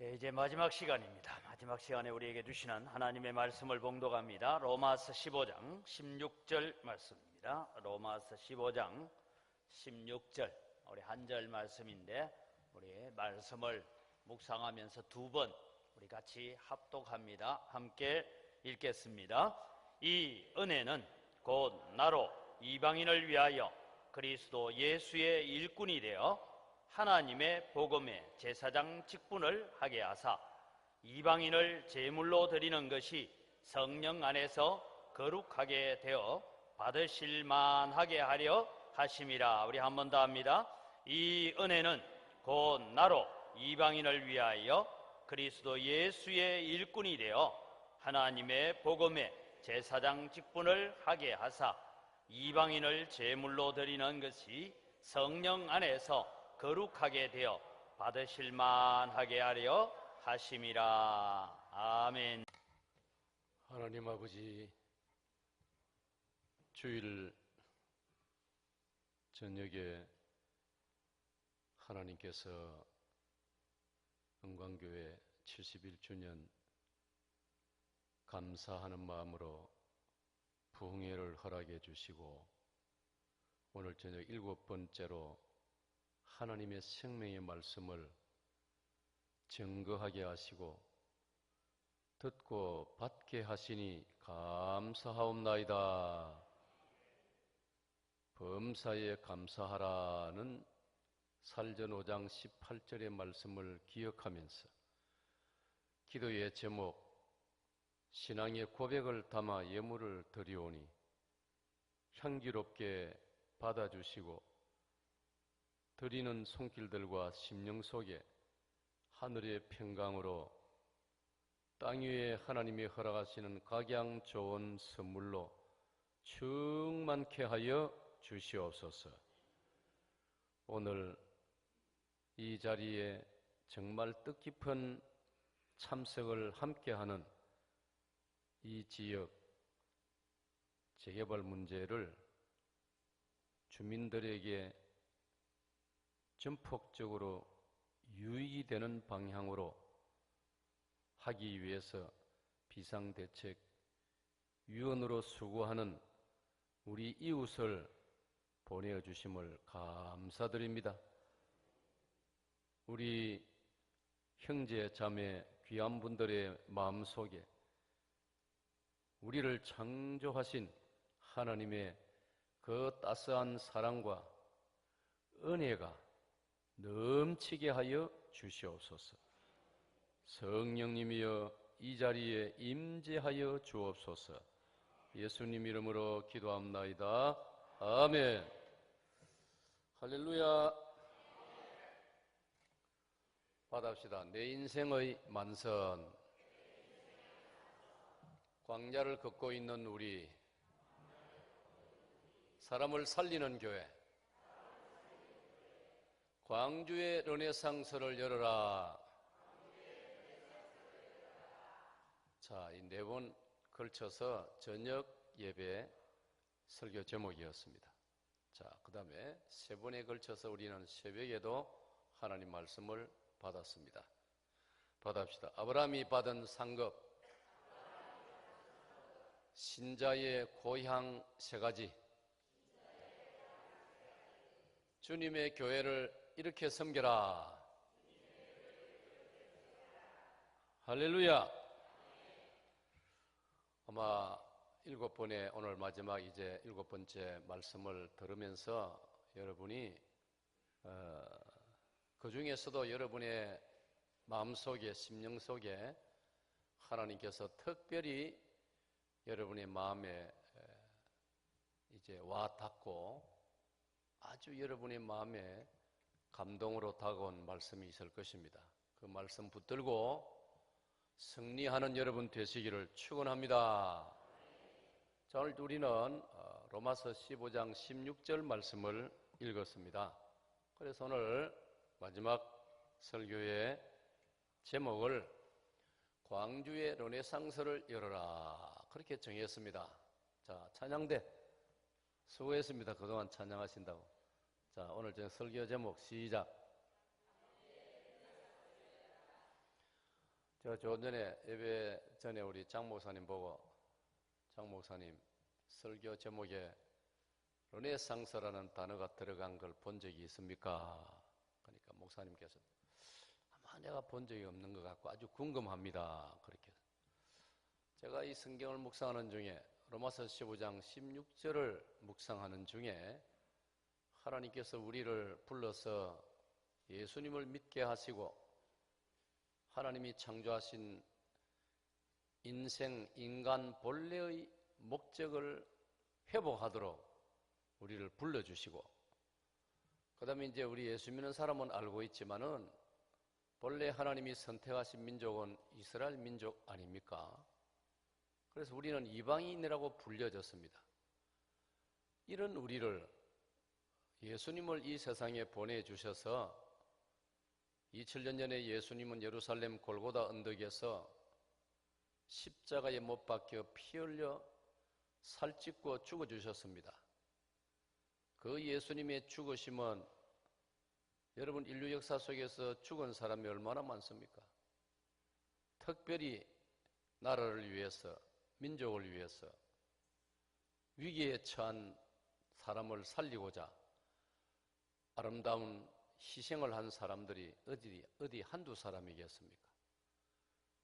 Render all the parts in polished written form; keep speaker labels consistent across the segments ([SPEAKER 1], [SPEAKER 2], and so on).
[SPEAKER 1] 이제 마지막 시간입니다. 마지막 시간에 우리에게 주시는 하나님의 말씀을 봉독합니다. 로마서 15장 16절 말씀입니다. 로마서 15장 16절, 우리 한 절 말씀인데 우리 말씀을 묵상하면서 두 번 우리 같이 합독합니다. 함께 읽겠습니다. 이 은혜는 곧 나로 이방인을 위하여 그리스도 예수의 일꾼이 되어 하나님의 복음의 제사장 직분을 하게 하사 이방인을 제물로 드리는 것이 성령 안에서 거룩하게 되어 받으실 만하게 하려 하심이라. 우리 한 번 더 합니다. 이 은혜는 곧 나로 이방인을 위하여 그리스도 예수의 일꾼이 되어 하나님의 복음의 제사장 직분을 하게 하사 이방인을 제물로 드리는 것이 성령 안에서 거룩하게 되어 받으실 만하게 하려 하심이라. 아멘.
[SPEAKER 2] 하나님 아버지, 주일 저녁에 하나님께서 은광교회 71주년 감사하는 마음으로 부흥회를 허락해 주시고 오늘 저녁 7번째로 하나님의 생명의 말씀을 증거하게 하시고 듣고 받게 하시니 감사하옵나이다. 범사에 감사하라는 살전 5장 18절의 말씀을 기억하면서 기도의 제목, 신앙의 고백을 담아 예물을 드리오니 향기롭게 받아주시고 드리는 손길들과 심령 속에 하늘의 평강으로 땅 위에 하나님이 허락하시는 각양 좋은 선물로 충만케 하여 주시옵소서. 오늘 이 자리에 정말 뜻깊은 참석을 함께하는 이 지역 재개발 문제를 주민들에게 전폭적으로 유익이 되는 방향으로 하기 위해서 비상대책위원으로 수고하는 우리 이웃을 보내주심을 감사드립니다. 우리 형제 자매 귀한 분들의 마음속에 우리를 창조하신 하나님의 그 따스한 사랑과 은혜가 넘치게 하여 주시옵소서. 성령님이여 이 자리에 임재하여 주옵소서. 예수님 이름으로 기도합나이다. 아멘. 할렐루야. 받읍시다. 내 인생의 만선. 광야를 걷고 있는 우리, 사람을 살리는 교회, 광주의 르네상스를 열어라. 자, 이 네 번 걸쳐서 저녁 예배 설교 제목이었습니다. 자, 그 다음에 세 번에 걸쳐서 우리는 새벽에도 하나님 말씀을 받았습니다. 받읍시다. 아브라함이 받은 상급, 신자의 고향 세 가지, 주님의 교회를 이렇게 섬겨라. 할렐루야. 아마 7번의 오늘 마지막 이제 7번째 말씀을 들으면서 여러분이 그 중에서도 여러분의 마음속에, 심령 속에 하나님께서 특별히 여러분의 마음에 이제 와 닿고 아주 여러분의 마음에 감동으로 다가온 말씀이 있을 것입니다. 그 말씀 붙들고 승리하는 여러분 되시기를 축원합니다. 자, 오늘 우리는 로마서 15장 16절 말씀을 읽었습니다. 그래서 오늘 마지막 설교의 제목을 광주의 르네상스를 열어라, 그렇게 정했습니다. 자, 찬양대 수고했습니다. 그동안 찬양하신다고. 자, 오늘 제 설교 제목 시작. 조금 전에 예배 전에 우리 장 목사님 보고 장 목사님 설교 제목에 르네상스라는 단어가 들어간 걸 본 적이 있습니까? 그러니까 목사님께서 아마 내가 본 적이 없는 것 같고 아주 궁금합니다. 그렇게 제가 이 성경을 묵상하는 중에 로마서 15장 16절을 묵상하는 중에 하나님께서 우리를 불러서 예수님을 믿게 하시고 하나님이 창조하신 인생, 인간 본래의 목적을 회복하도록 우리를 불러주시고 그 다음에 이제 우리 예수 믿는 사람은 알고 있지만은 본래 하나님이 선택하신 민족은 이스라엘 민족 아닙니까? 그래서 우리는 이방인이라고 불려졌습니다. 이런 우리를 예수님을 이 세상에 보내주셔서 2000년 전에 예수님은 예루살렘 골고다 언덕에서 십자가에 못 박혀 피 흘려 살찌고 죽어주셨습니다. 그 예수님의 죽으심은 여러분 인류 역사 속에서 죽은 사람이 얼마나 많습니까? 특별히 나라를 위해서, 민족을 위해서 위기에 처한 사람을 살리고자 아름다운 희생을 한 사람들이 어디 한두 사람이겠습니까?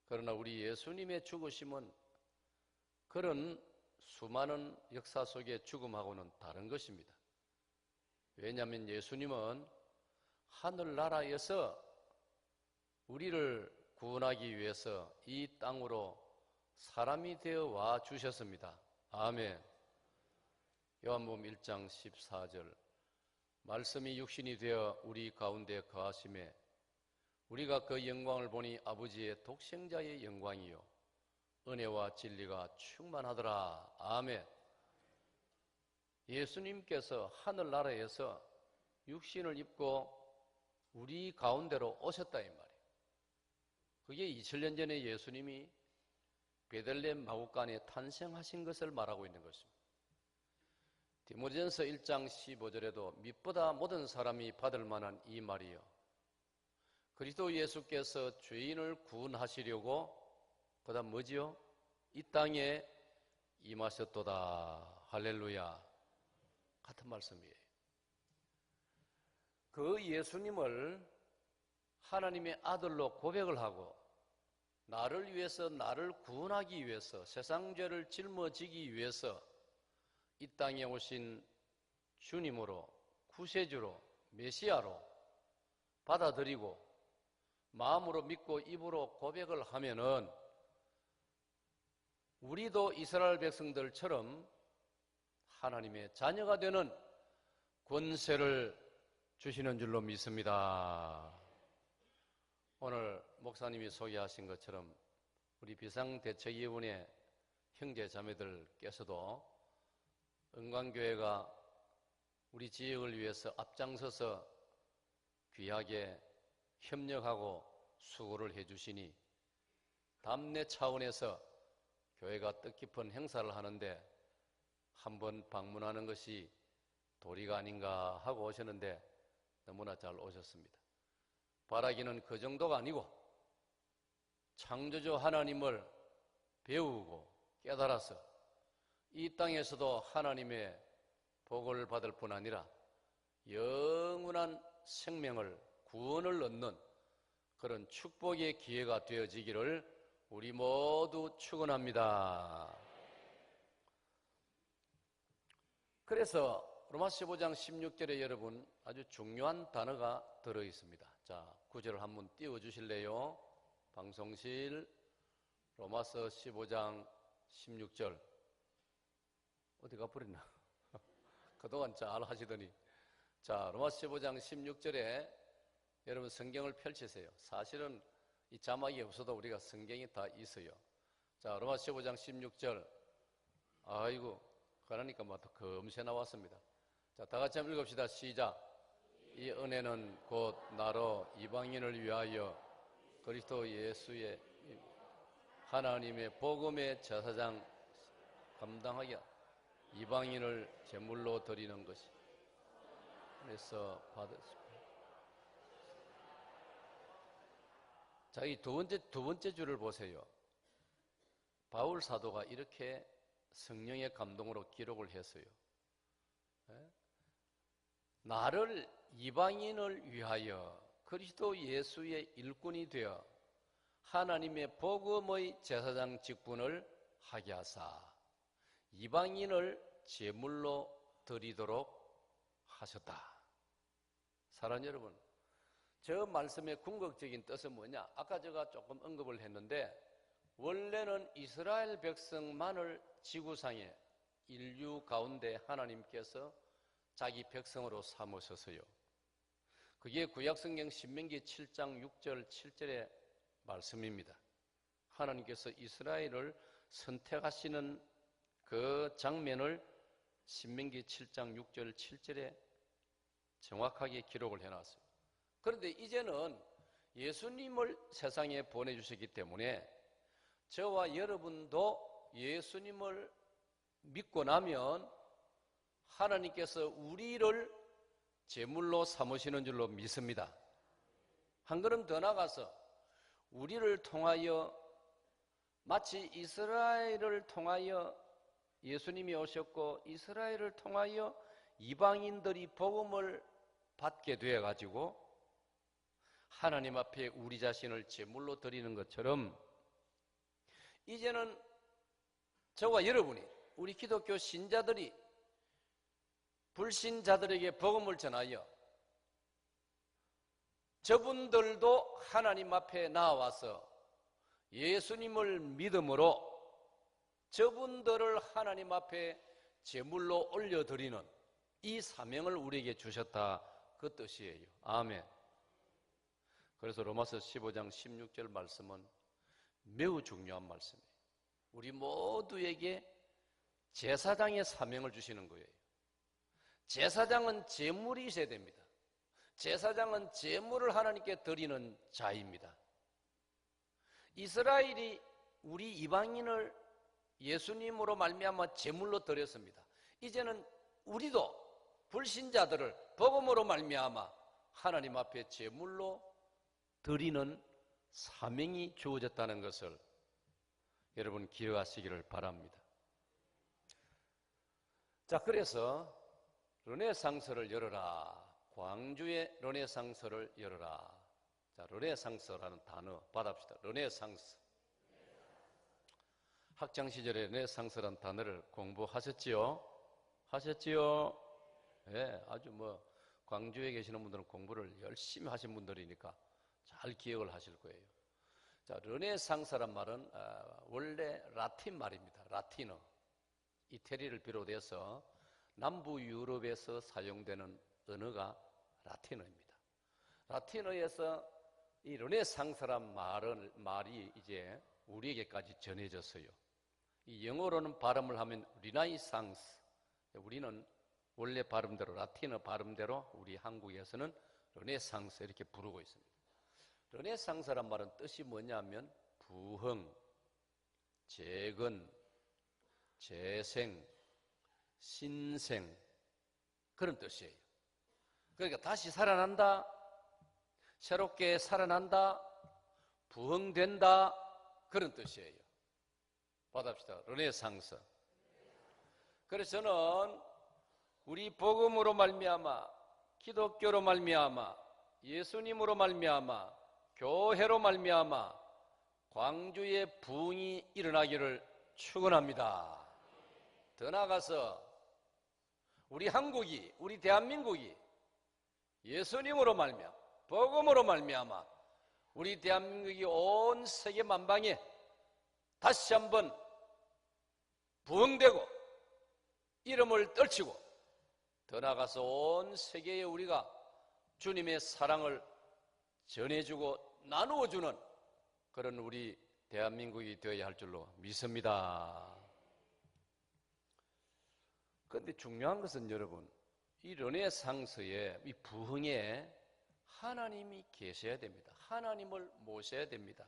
[SPEAKER 2] 그러나 우리 예수님의 죽으심은 그런 수많은 역사 속의 죽음하고는 다른 것입니다. 왜냐하면 예수님은 하늘나라에서 우리를 구원하기 위해서 이 땅으로 사람이 되어 와 주셨습니다. 아멘. 요한복음 1장 14절 말씀이 육신이 되어 우리 가운데 거하심에 우리가 그 영광을 보니 아버지의 독생자의 영광이요 은혜와 진리가 충만하더라. 아멘. 예수님께서 하늘나라에서 육신을 입고 우리 가운데로 오셨다 이 말이에요. 그게 2000년 전에 예수님이 베들레헴 마구간에 탄생하신 것을 말하고 있는 것입니다. 디모데전서 1장 15절에도 믿보다 모든 사람이 받을 만한 이 말이요 그리스도 예수께서 죄인을 구원하시려고 그 다음 뭐지요? 이 땅에 임하셨도다. 할렐루야. 같은 말씀이에요. 그 예수님을 하나님의 아들로 고백을 하고 나를 위해서 나를 구원하기 위해서 세상 죄를 짊어지기 위해서 이 땅에 오신 주님으로 구세주로 메시아로 받아들이고 마음으로 믿고 입으로 고백을 하면은 우리도 이스라엘 백성들처럼 하나님의 자녀가 되는 권세를 주시는 줄로 믿습니다. 오늘 목사님이 소개하신 것처럼 우리 비상대책위원회 형제 자매들께서도 은광교회가 우리 지역을 위해서 앞장서서 귀하게 협력하고 수고를 해주시니 담내 차원에서 교회가 뜻깊은 행사를 하는데 한번 방문하는 것이 도리가 아닌가 하고 오셨는데 너무나 잘 오셨습니다. 바라기는 그 정도가 아니고 창조주 하나님을 배우고 깨달아서 이 땅에서도 하나님의 복을 받을 뿐 아니라 영원한 생명을 구원을 얻는 그런 축복의 기회가 되어지기를 우리 모두 축원합니다. 그래서 로마서 15장 16절에 여러분 아주 중요한 단어가 들어있습니다. 자, 구절을 한번 띄워주실래요? 방송실 로마서 15장 16절 어디 가버렸나? 그동안 잘 하시더니 자, 로마서 15장 16절에 여러분 성경을 펼치세요. 사실은 이 자막이 없어도 우리가 성경이 다 있어요. 자, 로마서 15장 16절 아이고 그러니까 뭐 또 금세 나왔습니다. 자, 다 같이 한번 읽읍시다. 시작. 이 은혜는 곧 나로 이방인을 위하여 그리스도 예수의 하나님의 복음의 제사장 감당하게 이방인을 제물로 드리는 것이 그래서 받으십니다. 자, 이 두 번째 줄을 보세요. 바울 사도가 이렇게 성령의 감동으로 기록을 했어요. 예? 나를 이방인을 위하여 그리스도 예수의 일꾼이 되어 하나님의 복음의 제사장 직분을 하게 하사 이방인을 제물로 드리도록 하셨다. 사랑하는 여러분, 저 말씀의 궁극적인 뜻은 뭐냐? 아까 제가 조금 언급을 했는데 원래는 이스라엘 백성만을 지구상에 인류 가운데 하나님께서 자기 백성으로 삼으셨어요. 그게 구약성경 신명기 7장 6절 7절의 말씀입니다. 하나님께서 이스라엘을 선택하시는 그 장면을 신명기 7장 6절 7절에 정확하게 기록을 해놨어요. 그런데 이제는 예수님을 세상에 보내주셨기 때문에 저와 여러분도 예수님을 믿고 나면 하나님께서 우리를 제물로 삼으시는 줄로 믿습니다. 한 걸음 더 나가서 우리를 통하여 마치 이스라엘을 통하여 예수님이 오셨고 이스라엘을 통하여 이방인들이 복음을 받게 되어가지고 하나님 앞에 우리 자신을 제물로 드리는 것처럼 이제는 저와 여러분이 우리 기독교 신자들이 불신자들에게 복음을 전하여 저분들도 하나님 앞에 나와서 예수님을 믿음으로 저분들을 하나님 앞에 제물로 올려드리는 이 사명을 우리에게 주셨다, 그 뜻이에요. 아멘. 그래서 로마서 15장 16절 말씀은 매우 중요한 말씀이에요. 우리 모두에게 제사장의 사명을 주시는 거예요. 제사장은 제물이 있어야 됩니다. 제사장은 제물을 하나님께 드리는 자입니다. 이스라엘이 우리 이방인을 예수님으로 말미암아 제물로 드렸습니다. 이제는 우리도 불신자들을 복음으로 말미암아 하나님 앞에 제물로 드리는 사명이 주어졌다는 것을 여러분 기억하시기를 바랍니다. 자, 그래서 르네상스를 열어라. 광주의 르네상스를 열어라. 자, 르네상스라는 단어 받아봅시다. 르네상스. 학창시절에 르네상스라는 단어를 공부하셨지요? 하셨지요? 예, 아주 광주에 계시는 분들은 공부를 열심히 하신 분들이니까 잘 기억을 하실 거예요. 자, 르네상스란 말은 원래 라틴 말입니다. 라틴어. 이태리를 비롯해서 남부 유럽에서 사용되는 언어가 라틴어입니다. 라틴어에서 이 르네상스란 말이 이제 우리에게까지 전해졌어요. 이 영어로는 발음을 하면 리나이상스. 우리는 원래 발음대로 라틴어 발음대로 우리 한국에서는 르네상스 이렇게 부르고 있습니다. 르네상스란 말은 뜻이 뭐냐면 부흥, 재건, 재생, 신생 그런 뜻이에요. 그러니까 다시 살아난다, 새롭게 살아난다, 부흥된다 그런 뜻이에요. 받아봅시다. 르네상스. 그래서 저는 우리 복음으로 말미암아 기독교로 말미암아 예수님으로 말미암아 교회로 말미암아 광주의 부흥이 일어나기를 축원합니다. 더 나아가서 우리 한국이, 우리 대한민국이 예수님으로 말미암아 복음으로 말미암아 우리 대한민국이 온 세계 만방에 다시 한번 부흥되고 이름을 떨치고 더 나아가서 온 세계에 우리가 주님의 사랑을 전해주고 나누어주는 그런 우리 대한민국이 되어야 할 줄로 믿습니다. 그런데 중요한 것은 여러분, 이 르네상스의 이 부흥에 하나님이 계셔야 됩니다. 하나님을 모셔야 됩니다.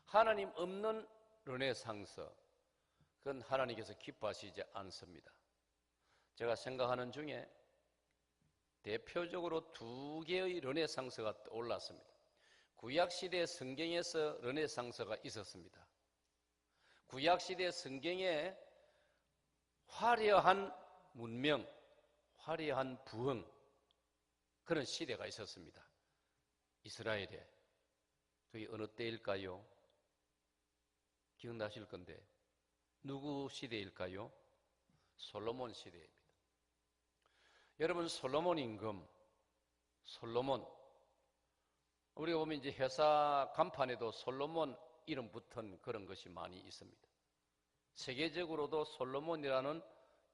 [SPEAKER 2] 하나님 없는 르네상스, 그건 하나님께서 기뻐하시지 않습니다. 제가 생각하는 중에 대표적으로 두 개의 르네상스가 떠올랐습니다. 구약시대 성경에서 르네상스가 있었습니다. 구약시대 성경에 화려한 문명, 화려한 부흥, 그런 시대가 있었습니다. 이스라엘에. 그게 어느 때일까요? 기억나실 건데 누구 시대일까요? 솔로몬 시대입니다. 여러분, 솔로몬 임금, 솔로몬, 우리가 보면 이제 회사 간판에도 솔로몬 이름 붙은 그런 것이 많이 있습니다. 세계적으로도 솔로몬이라는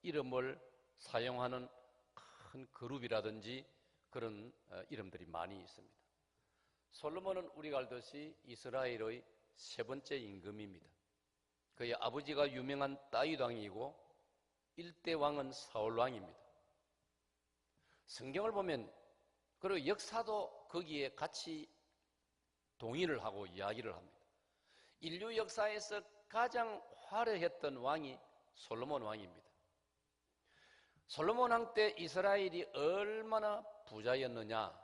[SPEAKER 2] 이름을 사용하는 큰 그룹이라든지 그런 이름들이 많이 있습니다. 솔로몬은 우리가 알듯이 이스라엘의 세 번째 임금입니다. 그의 아버지가 유명한 다윗 왕이고 일대 왕은 사울 왕입니다. 성경을 보면, 그리고 역사도 거기에 같이 동의를 하고 이야기를 합니다. 인류 역사에서 가장 화려했던 왕이 솔로몬 왕입니다. 솔로몬 왕 때 이스라엘이 얼마나 부자였느냐.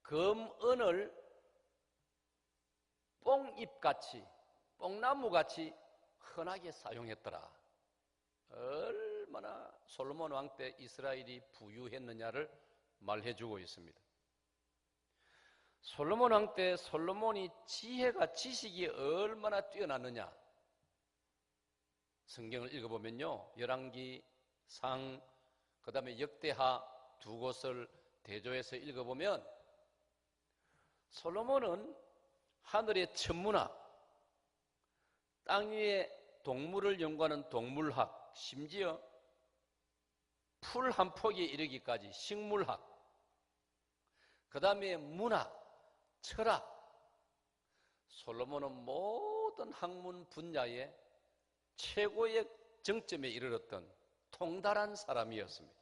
[SPEAKER 2] 금, 은을 뽕잎같이, 뽕나무같이 흔하게 사용했더라. 얼마나 솔로몬 왕 때 이스라엘이 부유했느냐를 말해주고 있습니다. 솔로몬 왕 때 솔로몬이 지혜가, 지식이 얼마나 뛰어났느냐. 성경을 읽어보면요, 열왕기, 상, 그 다음에 역대하 두 곳을 대조해서 읽어보면 솔로몬은 하늘의 천문학, 땅 위에 동물을 연구하는 동물학, 심지어 풀 한 폭에 이르기까지 식물학, 그 다음에 문학, 철학, 솔로몬은 모든 학문 분야에 최고의 정점에 이르렀던 통달한 사람이었습니다.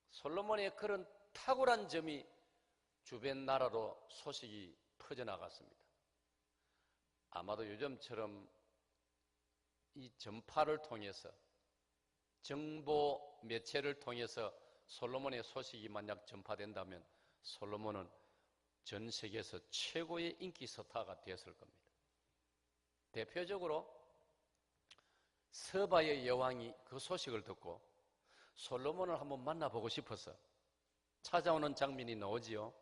[SPEAKER 2] 솔로몬의 그런 탁월한 점이 주변 나라로 소식이 퍼져나갔습니다. 아마도 요즘처럼 이 전파를 통해서, 정보 매체를 통해서 솔로몬의 소식이 만약 전파된다면 솔로몬은 전 세계에서 최고의 인기 스타가 되었을 겁니다. 대표적으로 서바의 여왕이 그 소식을 듣고 솔로몬을 한번 만나보고 싶어서 찾아오는 장면이 나오지요.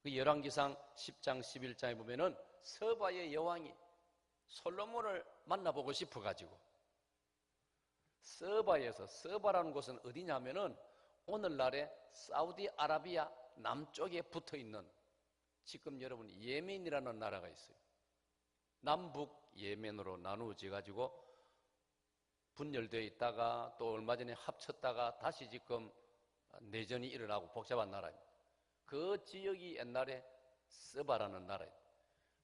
[SPEAKER 2] 그 열왕기상 10장 11장에 보면은 서바의 여왕이 솔로몬을 만나보고 싶어가지고 서바에서, 서바라는 곳은 어디냐면은 오늘날의 사우디아라비아 남쪽에 붙어있는, 지금 여러분 예멘이라는 나라가 있어요. 남북 예멘으로 나누어져 가지고 분열되어 있다가 또 얼마 전에 합쳤다가 다시 지금 내전이 일어나고 복잡한 나라입니다. 그 지역이 옛날에 서바라는 나라입니다.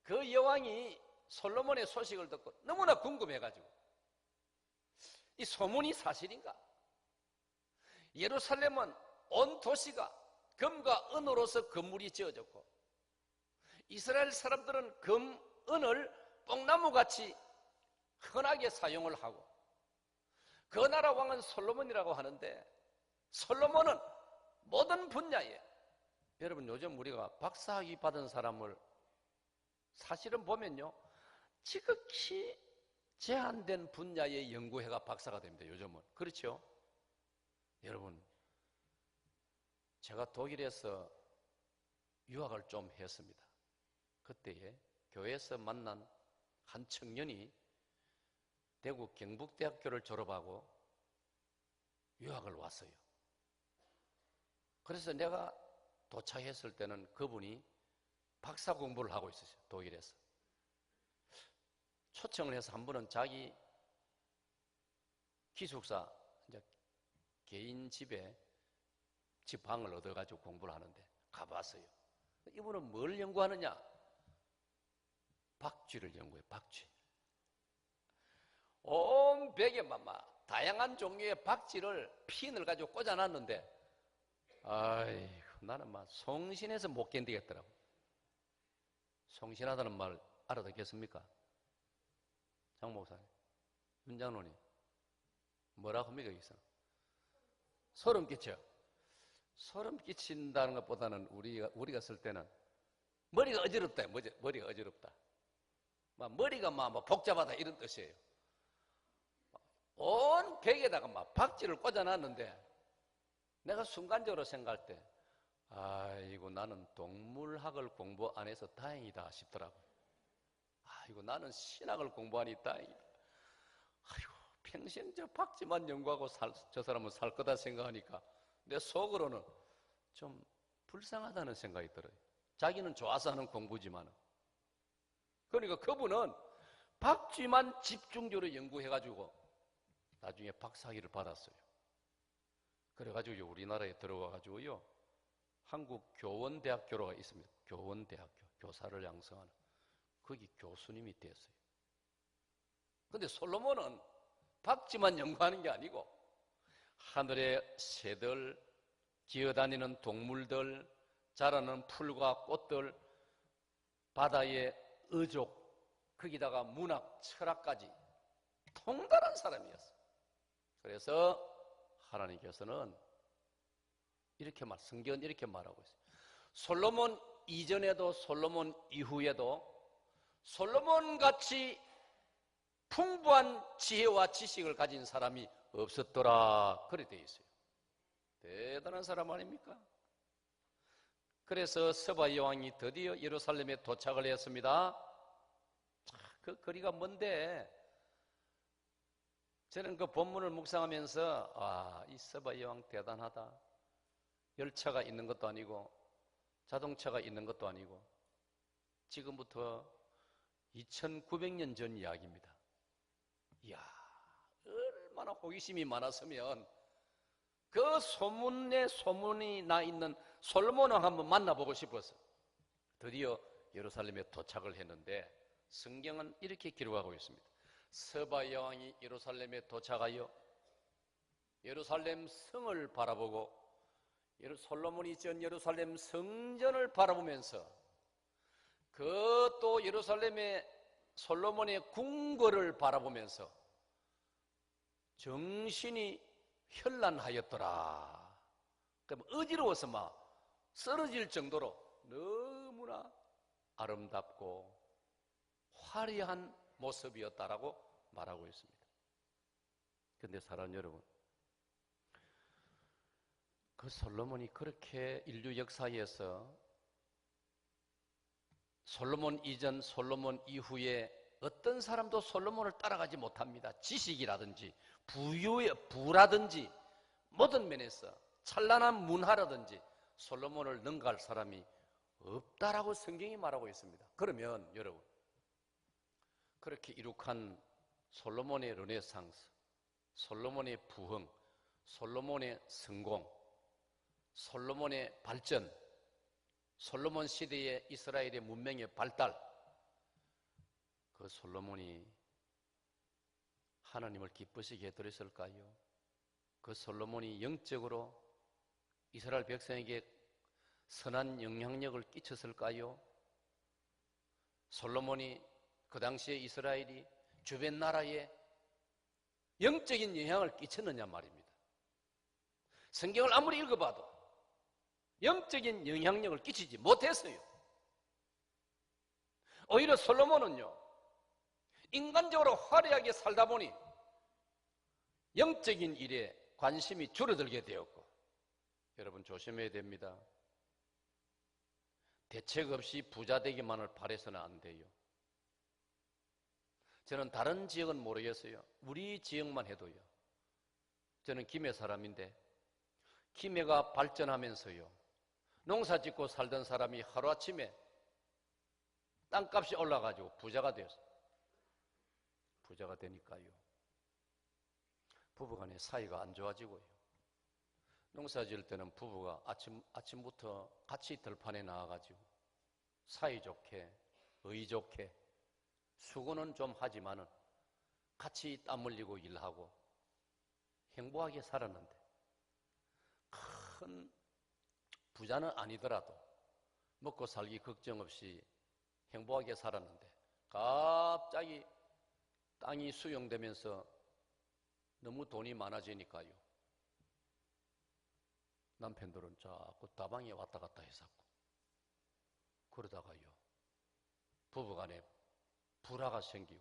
[SPEAKER 2] 그 여왕이 솔로몬의 소식을 듣고 너무나 궁금해가지고 이 소문이 사실인가? 예루살렘은 온 도시가 금과 은으로서 건물이 지어졌고 이스라엘 사람들은 금, 은을 뽕나무같이 흔하게 사용을 하고 그 나라 왕은 솔로몬이라고 하는데 솔로몬은 모든 분야에, 여러분 요즘 우리가 박사학위 받은 사람을 사실은 보면요 지극히 제한된 분야의 연구회가 박사가 됩니다. 요즘은. 그렇죠? 여러분, 제가 독일에서 유학을 좀 했습니다. 그때에 교회에서 만난 한 청년이 대구 경북대학교를 졸업하고 유학을 왔어요. 그래서 내가 도착했을 때는 그분이 박사 공부를 하고 있었어요. 독일에서. 초청을 해서 한 분은 자기 기숙사, 이제 개인 집에 집방을 얻어가지고 공부를 하는데 가봤어요. 이분은 뭘 연구하느냐? 박쥐를 연구해, 박쥐. 온 벽에 다양한 종류의 박쥐를 핀을 가지고 꽂아놨는데, 아이고, 나는 송신해서 못 견디겠더라고. 송신하다는 말 알아듣겠습니까? 장 목사님, 윤 장로님, 뭐라고 합니까, 여기서? 소름 끼쳐. 소름 끼친다는 것보다는 우리가 쓸 때는 머리가 어지럽다. 머리가 어지럽다. 머리가 막 복잡하다 이런 뜻이에요. 온 벽에다가 막 박지를 꽂아놨는데 내가 순간적으로 생각할 때 아이고 나는 동물학을 공부 안 해서 다행이다 싶더라고. 아이고 나는 신학을 공부하니 다행이다. 아이고 평생 저 박지만 연구하고 저 사람은 살 거다 생각하니까 내 속으로는 좀 불쌍하다는 생각이 들어요. 자기는 좋아서 하는 공부지만. 그러니까 그분은 박쥐만 집중적으로 연구해가지고 나중에 박사학위를 받았어요. 그래가지고 우리나라에 들어와가지고요, 한국 교원대학교가 있습니다. 교원대학교, 교사를 양성하는. 거기 교수님이 됐어요. 근데 솔로몬은 박쥐만 연구하는 게 아니고 하늘의 새들, 기어다니는 동물들, 자라는 풀과 꽃들, 바다의 어족, 거기다가 문학, 철학까지 통달한 사람이었어요. 그래서 하나님께서는 성경은 이렇게 말하고 있어요. 솔로몬 이전에도 솔로몬 이후에도 솔로몬같이 풍부한 지혜와 지식을 가진 사람이 없었더라. 그렇게 되어 있어요. 대단한 사람 아닙니까? 그래서 스바 여왕이 드디어 예루살렘에 도착을 했습니다. 그 거리가 먼데 저는 그 본문을 묵상하면서 이 스바 여왕 대단하다. 열차가 있는 것도 아니고 자동차가 있는 것도 아니고 지금부터 2900년 전 이야기입니다. 이야, 얼마나 호기심이 많았으면 그 소문이 나 있는 솔로몬을 한번 만나보고 싶어서 드디어 예루살렘에 도착을 했는데 성경은 이렇게 기록하고 있습니다. 스바 여왕이 예루살렘에 도착하여 예루살렘 성을 바라보고 솔로몬이 지은 예루살렘 성전을 바라보면서 그 또 예루살렘의 솔로몬의 궁궐을 바라보면서 정신이 현란하였더라. 그럼 어지러워서 막 쓰러질 정도로 너무나 아름답고 화려한 모습이었다라고 말하고 있습니다. 그런데 사랑하는 여러분, 그 솔로몬이 그렇게 인류 역사에서 솔로몬 이전, 솔로몬 이후에 어떤 사람도 솔로몬을 따라가지 못합니다. 지식이라든지 부라든지 모든 면에서 찬란한 문화라든지 솔로몬을 능가할 사람이 없다라고 성경이 말하고 있습니다. 그러면 여러분, 그렇게 이룩한 솔로몬의 르네상스, 솔로몬의 부흥, 솔로몬의 성공, 솔로몬의 발전, 솔로몬 시대의 이스라엘의 문명의 발달, 그 솔로몬이 하나님을 기쁘시게 해드렸을까요? 그 솔로몬이 영적으로 이스라엘 백성에게 선한 영향력을 끼쳤을까요? 솔로몬이 그 당시에 이스라엘이 주변 나라에 영적인 영향을 끼쳤느냐 말입니다. 성경을 아무리 읽어봐도 영적인 영향력을 끼치지 못했어요. 오히려 솔로몬은요, 인간적으로 화려하게 살다 보니 영적인 일에 관심이 줄어들게 되었고, 여러분 조심해야 됩니다. 대책 없이 부자 되기만을 바라서는 안 돼요. 저는 다른 지역은 모르겠어요. 우리 지역만 해도요. 저는 김해 사람인데 김해가 발전하면서요, 농사 짓고 살던 사람이 하루아침에 땅값이 올라가지고 부자가 되었어요. 부자가 되니까요, 부부간의 사이가 안 좋아지고요. 농사 지을 때는 부부가 아침부터 같이 들판에 나와가지고 사이좋게, 의좋게, 수고는 좀 하지만은 같이 땀 흘리고 일하고 행복하게 살았는데, 큰 부자는 아니더라도 먹고 살기 걱정 없이 행복하게 살았는데 갑자기 땅이 수용되면서 너무 돈이 많아지니까요, 남편들은 자꾸 다방에 왔다 갔다 했었고, 그러다가요, 부부간에 불화가 생기고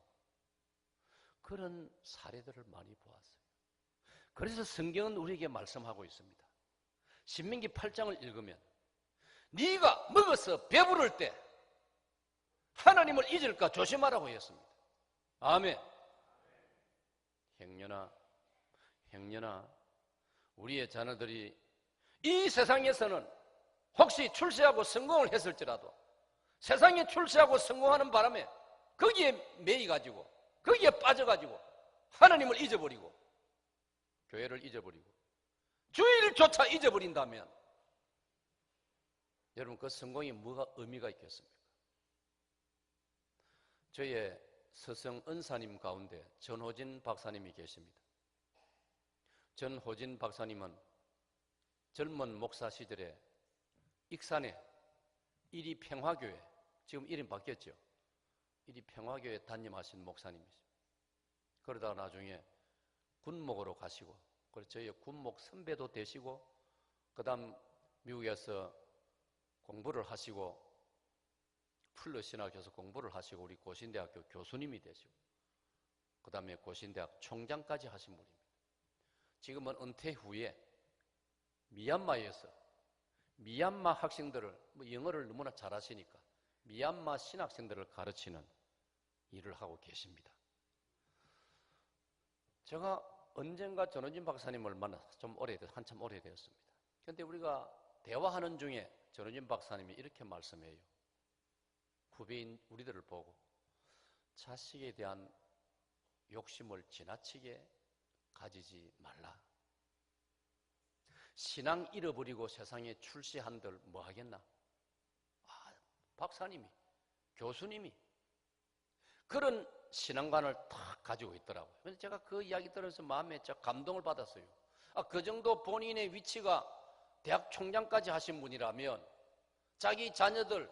[SPEAKER 2] 그런 사례들을 많이 보았어요. 그래서 성경은 우리에게 말씀하고 있습니다. 신명기 8장을 읽으면 네가 먹어서 배부를 때 하나님을 잊을까 조심하라고 했습니다. 아멘. 행여나 우리의 자녀들이 이 세상에서는 혹시 출세하고 성공을 했을지라도 세상에 출세하고 성공하는 바람에 거기에 매이가지고 거기에 빠져가지고 하나님을 잊어버리고 교회를 잊어버리고 주일조차 잊어버린다면 여러분 그 성공이 뭐가 의미가 있겠습니까? 저의 서성 은사님 가운데 전호진 박사님이 계십니다. 전호진 박사님은 젊은 목사 시절에 익산에 이리평화교회, 지금 이름 바뀌었죠. 이리평화교회 담임하신 목사님이십니다. 그러다가 나중에 군목으로 가시고, 그래서 저희 군목 선배도 되시고, 그 다음 미국에서 공부를 하시고, 풀러신학교에서 공부를 하시고, 우리 고신대학교 교수님이 되시고, 그 다음에 고신대학 총장까지 하신 분입니다. 지금은 은퇴 후에 미얀마에서 미얀마 학생들을, 영어를 너무나 잘하시니까 미얀마 신학생들을 가르치는 일을 하고 계십니다. 제가 언젠가 전원진 박사님을 만나서 한참 오래되었습니다. 그런데 우리가 대화하는 중에 전원진 박사님이 이렇게 말씀해요. 후배인 우리들을 보고 자식에 대한 욕심을 지나치게 가지지 말라. 신앙 잃어버리고 세상에 출세한들 뭐 하겠나? 박사님이, 교수님이 그런 신앙관을 딱 가지고 있더라고요. 그래서 제가 그 이야기 들어서 마음에 감동을 받았어요. 그 정도 본인의 위치가 대학 총장까지 하신 분이라면 자기 자녀들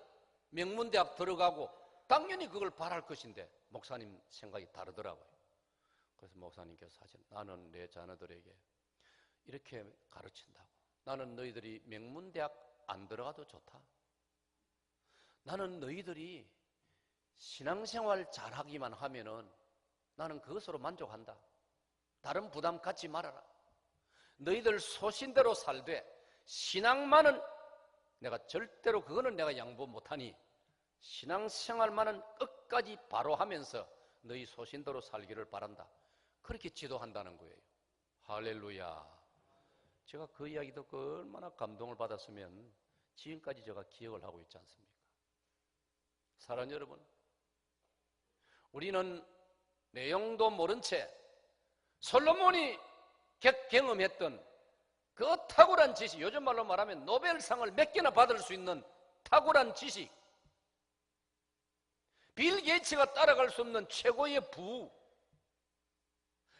[SPEAKER 2] 명문대학 들어가고 당연히 그걸 바랄 것인데 목사님 생각이 다르더라고요. 그래서 목사님께서 사실 나는 내 자녀들에게 이렇게 가르친다고. 나는 너희들이 명문대학 안 들어가도 좋다. 나는 너희들이 신앙생활 잘하기만 하면은 나는 그것으로 만족한다. 다른 부담 갖지 말아라. 너희들 소신대로 살되 신앙만은 내가 절대로 그거는 내가 양보 못하니 신앙생활만은 끝까지 바로 하면서 너희 소신대로 살기를 바란다. 그렇게 지도한다는 거예요. 할렐루야. 제가 그 이야기 듣고 얼마나 감동을 받았으면 지금까지 제가 기억을 하고 있지 않습니까? 사랑하는 여러분, 우리는 내용도 모른 채 솔로몬이 경험했던 그 탁월한 지식, 요즘 말로 말하면 노벨상을 몇 개나 받을 수 있는 탁월한 지식, 빌 게이츠가 따라갈 수 없는 최고의 부우,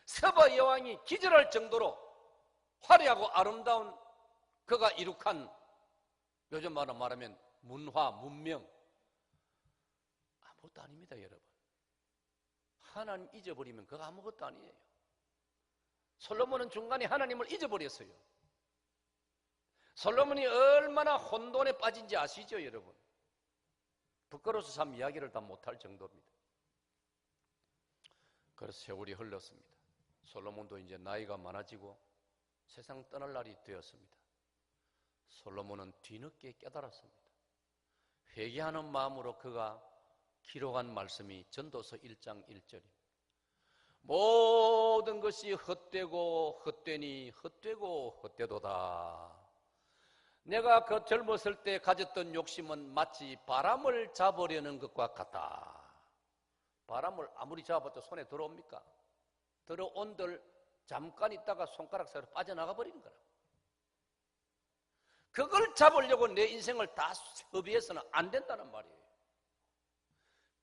[SPEAKER 2] 서바 여왕이 기절할 정도로 화려하고 아름다운 그가 이룩한 요즘 말로 말하면 문화, 문명, 아무것도 아닙니다, 여러분. 하나님 잊어버리면 그거 아무것도 아니에요. 솔로몬은 중간에 하나님을 잊어버렸어요. 솔로몬이 얼마나 혼돈에 빠진지 아시죠, 여러분? 부끄러워서 참 이야기를 다 못할 정도입니다. 그래서 세월이 흘렀습니다. 솔로몬도 이제 나이가 많아지고 세상 떠날 날이 되었습니다. 솔로몬은 뒤늦게 깨달았습니다. 회개하는 마음으로 그가 기록한 말씀이 전도서 1장 1절입니다. 모든 것이 헛되고 헛되니 헛되고 헛되도다. 내가 그 젊었을 때 가졌던 욕심은 마치 바람을 잡으려는 것과 같다. 바람을 아무리 잡아도 손에 들어옵니까? 들어온들 잠깐 있다가 손가락 사이로 빠져나가 버리는 거라. 그걸 잡으려고 내 인생을 다 허비해서는 안 된다는 말이에요.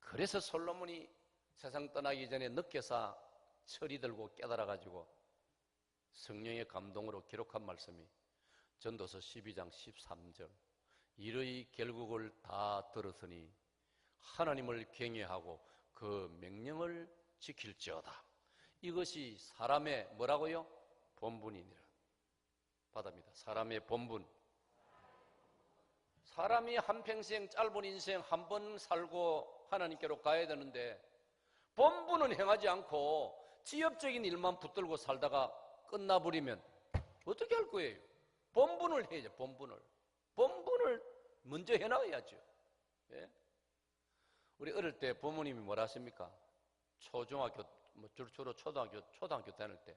[SPEAKER 2] 그래서 솔로몬이 세상 떠나기 전에 늦게사 철이 들고 깨달아가지고 성령의 감동으로 기록한 말씀이 전도서 12장 13절 이르이 결국을 다 들었으니 하나님을 경외하고 그 명령을 지킬지어다. 이것이 사람의 뭐라고요? 본분이니라. 받아입니다. 사람의 본분. 사람이 한평생 짧은 인생 한 번 살고 하나님께로 가야 되는데 본분은 행하지 않고 지엽적인 일만 붙들고 살다가 끝나버리면 어떻게 할 거예요? 본분을 해야죠. 본분을 먼저 해나가야죠. 예? 우리 어릴 때 부모님이 뭐라 하십니까? 초중학교, 주로 초등학교 다닐 때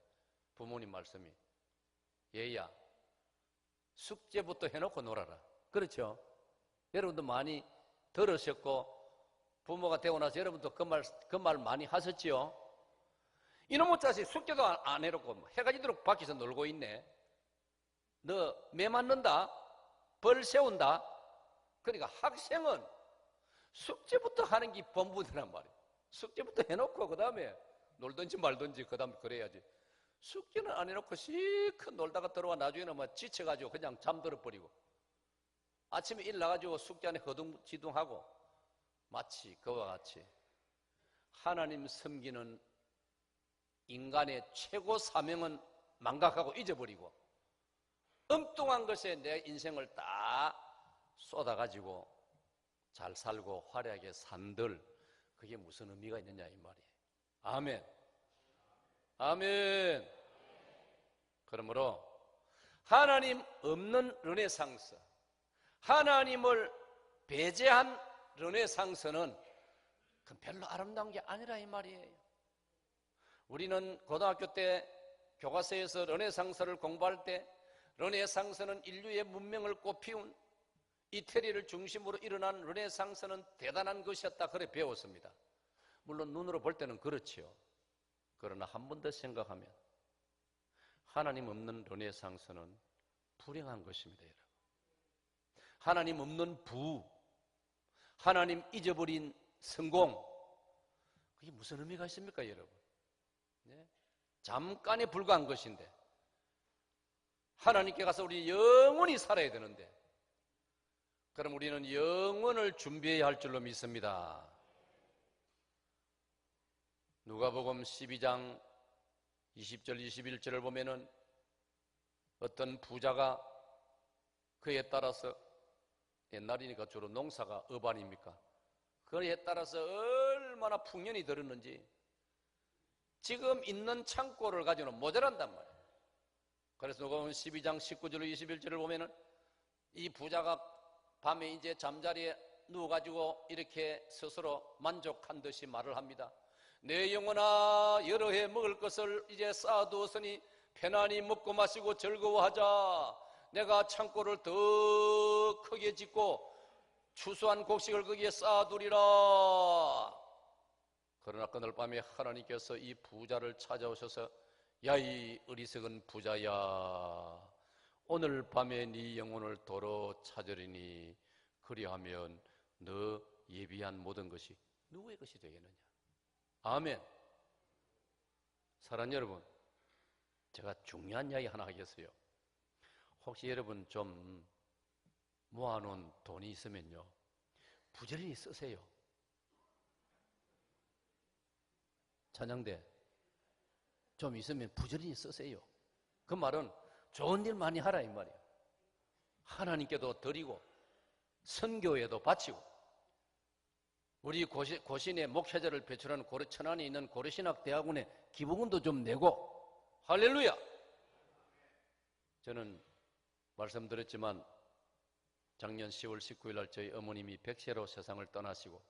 [SPEAKER 2] 부모님 말씀이 얘야 숙제부터 해놓고 놀아라. 그렇죠? 여러분도 많이 들으셨고 부모가 되고 나서 여러분도 그 말 많이 하셨지요? 이놈의 자식 숙제도 안 해놓고 해가 지도록 밖에서 놀고 있네. 너 매 맞는다? 벌 세운다? 그러니까 학생은 숙제부터 하는 게 본분이란 말이에요. 숙제부터 해놓고 그 다음에 놀든지 말든지 그 다음에 그래야지. 숙제는 안 해놓고 실컷 놀다가 들어와 나중에는 뭐 지쳐가지고 그냥 잠들어 버리고 아침에 일 나가지고 숙제 안에 허둥지둥하고 마치 그와 같이 하나님 섬기는 인간의 최고 사명은 망각하고 잊어버리고 엉뚱한 것에 내 인생을 다 쏟아가지고 잘 살고 화려하게 산들 그게 무슨 의미가 있느냐 이 말이에요. 아멘. 아멘. 그러므로 하나님 없는 르네상스, 하나님을 배제한 르네상스는 별로 아름다운 게 아니라 이 말이에요. 우리는 고등학교 때 교과서에서 르네상스를 공부할 때 르네상스는 인류의 문명을 꽃피운 이태리를 중심으로 일어난 르네상스는 대단한 것이었다 그래 배웠습니다. 물론 눈으로 볼 때는 그렇지요. 그러나 한 번 더 생각하면 하나님 없는 르네상스는 불행한 것입니다. 여러분. 하나님 없는 부, 하나님 잊어버린 성공, 그게 무슨 의미가 있습니까 여러분? 네? 잠깐에 불과한 것인데 하나님께 가서 우리 영원히 살아야 되는데 그럼 우리는 영원을 준비해야 할 줄로 믿습니다. 누가복음 12장 20절 21절을 보면은 어떤 부자가 그에 따라서 옛날이니까 주로 농사가 업 아닙니까? 그에 따라서 얼마나 풍년이 들었는지 지금 있는 창고를 가지고는 모자란단 말이에요. 그래서 누가복음 12장 19절 21절을 보면은 이 부자가 밤에 이제 잠자리에 누워가지고 이렇게 스스로 만족한 듯이 말을 합니다. 내 영혼아 여러 해 먹을 것을 이제 쌓아두었으니 편안히 먹고 마시고 즐거워하자. 내가 창고를 더 크게 짓고 추수한 곡식을 거기에 쌓아두리라. 그러나 그날 밤에 하나님께서 이 부자를 찾아오셔서 야 이 어리석은 부자야 오늘 밤에 네 영혼을 도로 찾으리니 그리하면 너 예비한 모든 것이 누구의 것이 되겠느냐. 아멘. 사랑하는 여러분, 제가 중요한 이야기 하나 하겠어요. 혹시 여러분 좀 모아놓은 돈이 있으면요 부지런히 쓰세요. 찬양대 좀 있으면 부지런히 쓰세요. 그 말은 좋은 일 많이 하라 이 말이에요. 하나님께도 드리고 선교에도 바치고 우리 고신의 목회자를 배출하는 천안에 있는 고려신학대학원에 기부금도 좀 내고 할렐루야. 저는 말씀드렸지만 작년 10월 19일 날 저희 어머님이 백세로 세상을 떠나시고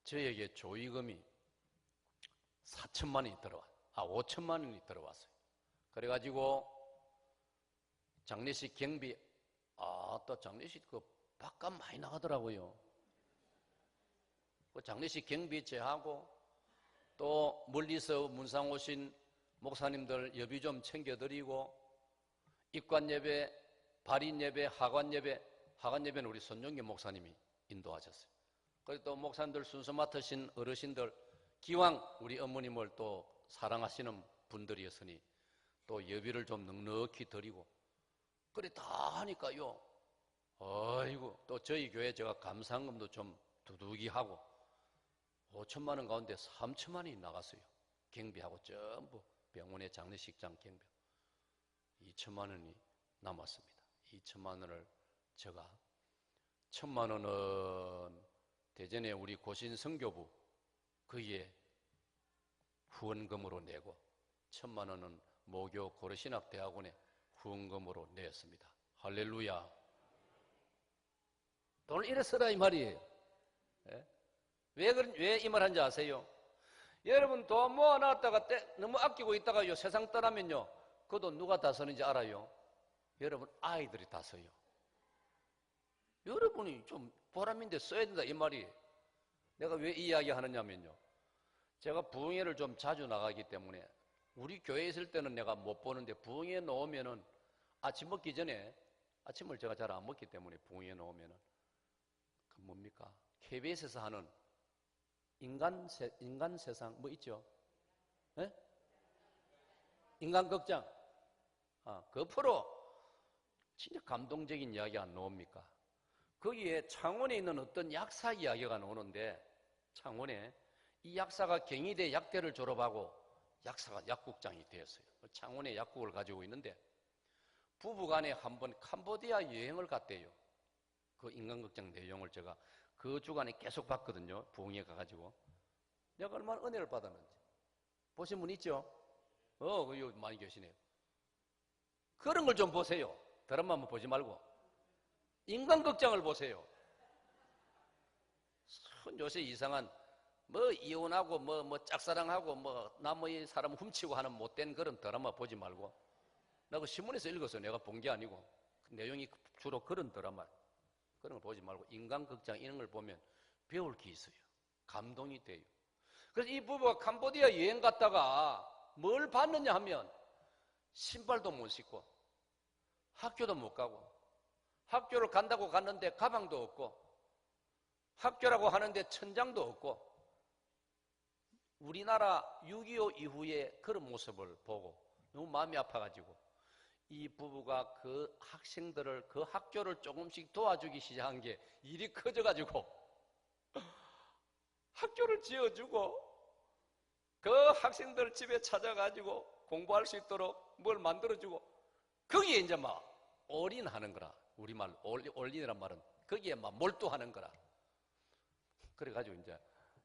[SPEAKER 2] 저에게 조의금이 5천만 원이 들어왔어요. 그래가지고 장례식 경비 또 장례식 그 밥값 많이 나가더라고요. 그 장례식 경비 제하고 또 멀리서 문상 오신 목사님들 여비 좀 챙겨드리고 입관 예배, 발인 예배, 하관 예배는 우리 손용기 목사님이 인도하셨어요. 그리고 또 목사님들 순서 맡으신 어르신들 기왕 우리 어머님을 또 사랑하시는 분들이었으니 또 예비를 좀 넉넉히 드리고 그래 다 하니까요. 아이고 또 저희 교회 제가 감사금도 좀 두둑이 하고 5천만 원 가운데 3천만 원이 나갔어요. 경비하고 전부 병원의 장례식장 경비 2천만 원이 남았습니다. 2천만 원을 제가 1,000만 원은 대전에 우리 고신 선교부 거기에 후원금으로 내고 1,000만 원은 모교 고려신학대학원에 후원금으로 냈습니다. 할렐루야. 돈을 이래 써라 이 말이에요. 예? 왜 이 말 한지 아세요? 여러분 돈 모아놨다가 너무 아끼고 있다가요 세상 떠나면요 그 돈 누가 다 쓰는지 알아요? 여러분 아이들이 다 써요. 여러분이 좀 보람인데 써야 된다 이 말이에요. 내가 왜 이 이야기 하느냐면요 제가 부흥회를 좀 자주 나가기 때문에 우리 교회에 있을 때는 내가 못 보는데 부흥회 나오면은 아침 먹기 전에 아침을 제가 잘 안 먹기 때문에 부흥회 나오면은 그 뭡니까? KBS에서 하는 인간 세상 뭐 있죠? 네? 인간극장. 그 프로 진짜 감동적인 이야기 안 나옵니까? 거기에 창원에 있는 어떤 약사 이야기가 나오는데 창원에 이 약사가 경희대 약대를 졸업하고 약사가 약국장이 되었어요. 창원에 약국을 가지고 있는데 부부간에 한번 캄보디아 여행을 갔대요. 그 인간극장 내용을 제가 그 주간에 계속 봤거든요. 부흥회 가가지고 내가 얼마나 은혜를 받았는지 보신 분 있죠? 그거 많이 계시네요. 그런 걸 좀 보세요. 드라마만 보지 말고 인간극장을 보세요. 요새 이상한 뭐 이혼하고 뭐 짝사랑하고 뭐 남의 사람 훔치고 하는 못된 그런 드라마 보지 말고 나 그 신문에서 읽어서 내가 본 게 아니고 그 내용이 주로 그런 드라마 그런 걸 보지 말고 인간극장 이런 걸 보면 배울 게 있어요. 감동이 돼요. 그래서 이 부부가 캄보디아 여행 갔다가 뭘 봤느냐 하면 신발도 못 신고 학교도 못 가고 학교를 간다고 갔는데 가방도 없고 학교라고 하는데 천장도 없고 우리나라 6.25 이후에 그런 모습을 보고 너무 마음이 아파가지고 이 부부가 그 학생들을 그 학교를 조금씩 도와주기 시작한 게 일이 커져가지고 학교를 지어주고 그 학생들 집에 찾아가지고 공부할 수 있도록 뭘 만들어주고 거기에 이제 막 올인하는 거라. 우리말 올인이란 말은 거기에 막 몰두하는 거라. 그래가지고 이제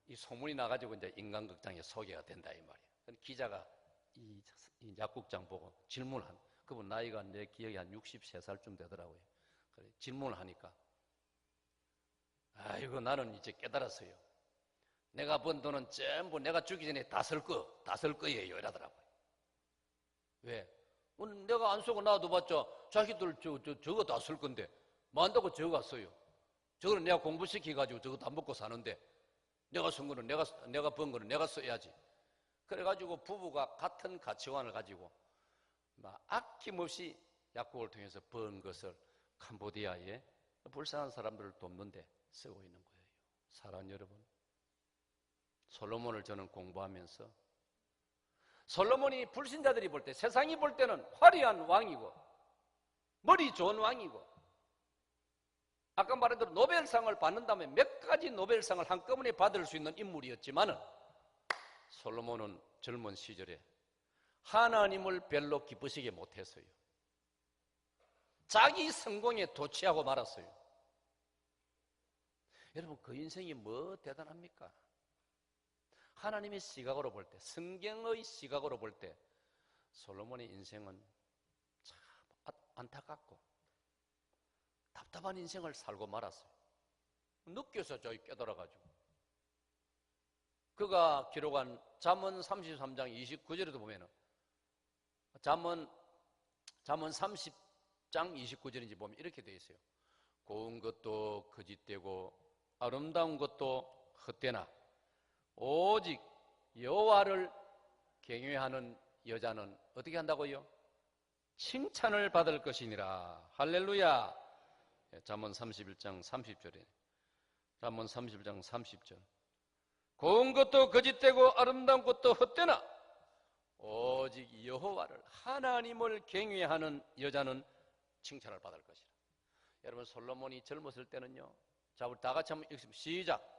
[SPEAKER 2] 이 소문이 나가지고 이제 인간극장에 소개가 된다 이 말이에요. 기자가 이 약국장 보고 질문한 그분 나이가 내 기억에 한 63살쯤 되더라고요. 그래, 질문을 하니까 아이고 나는 이제 깨달았어요. 내가 번 돈은 전부 내가 죽기 전에 다 쓸 거예요 이러더라고요. 왜? 내가 안 쓰고 놔둬봤자 자기들 저거 다 쓸 건데 만다고 저거 갔어요. 저거는 내가 공부시켜가지고 저거 다 먹고 사는데 내가 쓴 거는 내가 번 거는 내가 써야지. 그래가지고 부부가 같은 가치관을 가지고 막 아낌없이 약국을 통해서 번 것을 캄보디아에 불쌍한 사람들을 돕는데 쓰고 있는 거예요. 사랑하는 여러분, 솔로몬을 저는 공부하면서 솔로몬이 불신자들이 볼 때, 세상이 볼 때는 화려한 왕이고 머리 좋은 왕이고 아까 말한 대로 노벨상을 받는다면 몇 가지 노벨상을 한꺼번에 받을 수 있는 인물이었지만은 솔로몬은 젊은 시절에 하나님을 별로 기쁘시게 못했어요. 자기 성공에 도취하고 말았어요. 여러분 그 인생이 뭐 대단합니까? 하나님의 시각으로 볼 때, 성경의 시각으로 볼 때 솔로몬의 인생은 참 안타깝고 답답한 인생을 살고 말았어요. 느껴서 저희 깨달아가지고 그가 기록한 잠언 33장 29절에도 보면은 잠언 30장 29절인지 보면 이렇게 되어 있어요. 고운 것도 거짓되고 아름다운 것도 헛되나 오직 여호와를 경외하는 여자는 어떻게 한다고요? 칭찬을 받을 것이니라. 할렐루야. 잠언 31장 30절에 잠언 31장 30절 고운 것도 거짓되고 아름다운 것도 헛되나 오직 여호와를 하나님을 경외하는 여자는 칭찬을 받을 것이라. 여러분 솔로몬이 젊었을 때는요. 자 우리 다 같이 한번 읽습니다. 시작.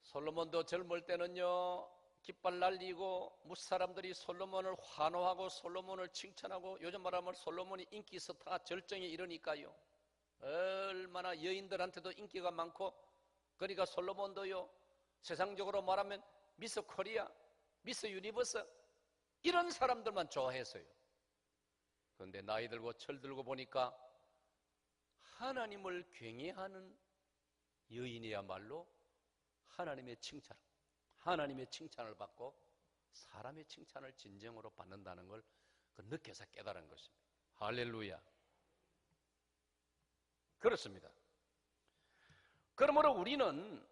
[SPEAKER 2] 솔로몬도 젊을 때는요. 깃발 날리고 무사람들이 솔로몬을 환호하고 솔로몬을 칭찬하고, 요즘 말하면 솔로몬이 인기 스타 절정에 이르니까요, 얼마나 여인들한테도 인기가 많고, 그러니까 솔로몬도요, 세상적으로 말하면 미스 코리아, 미스 유니버스, 이런 사람들만 좋아했어요. 그런데 나이 들고 철 들고 보니까 하나님을 경외하는 여인이야말로 하나님의 칭찬을 받고 사람의 칭찬을 진정으로 받는다는 걸 느껴서 깨달은 것입니다. 할렐루야. 그렇습니다. 그러므로 우리는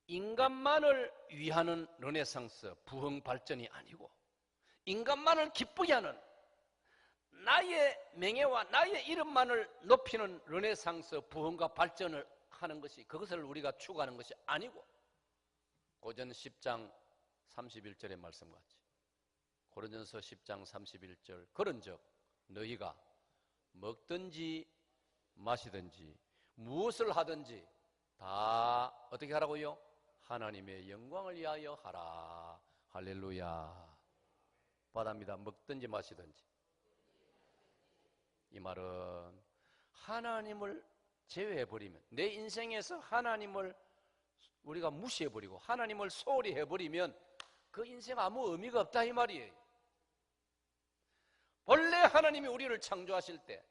[SPEAKER 2] 인간만을 위하는 르네상스 부흥 발전이 아니고, 인간만을 기쁘게 하는, 나의 명예와 나의 이름만을 높이는 르네상스 부흥과 발전을 하는 것이, 그것을 우리가 추구하는 것이 아니고, 고전 10장 31절의 말씀같이, 고린도전서 10장 31절, 그런즉 너희가 먹든지 마시든지 무엇을 하든지 다 어떻게 하라고요? 하나님의 영광을 위하여 하라. 할렐루야. 바랍니다. 먹든지 마시든지. 이 말은 하나님을 제외해버리면, 내 인생에서 하나님을 우리가 무시해버리고 하나님을 소홀히 해버리면 그 인생 아무 의미가 없다 이 말이에요. 본래 하나님이 우리를 창조하실 때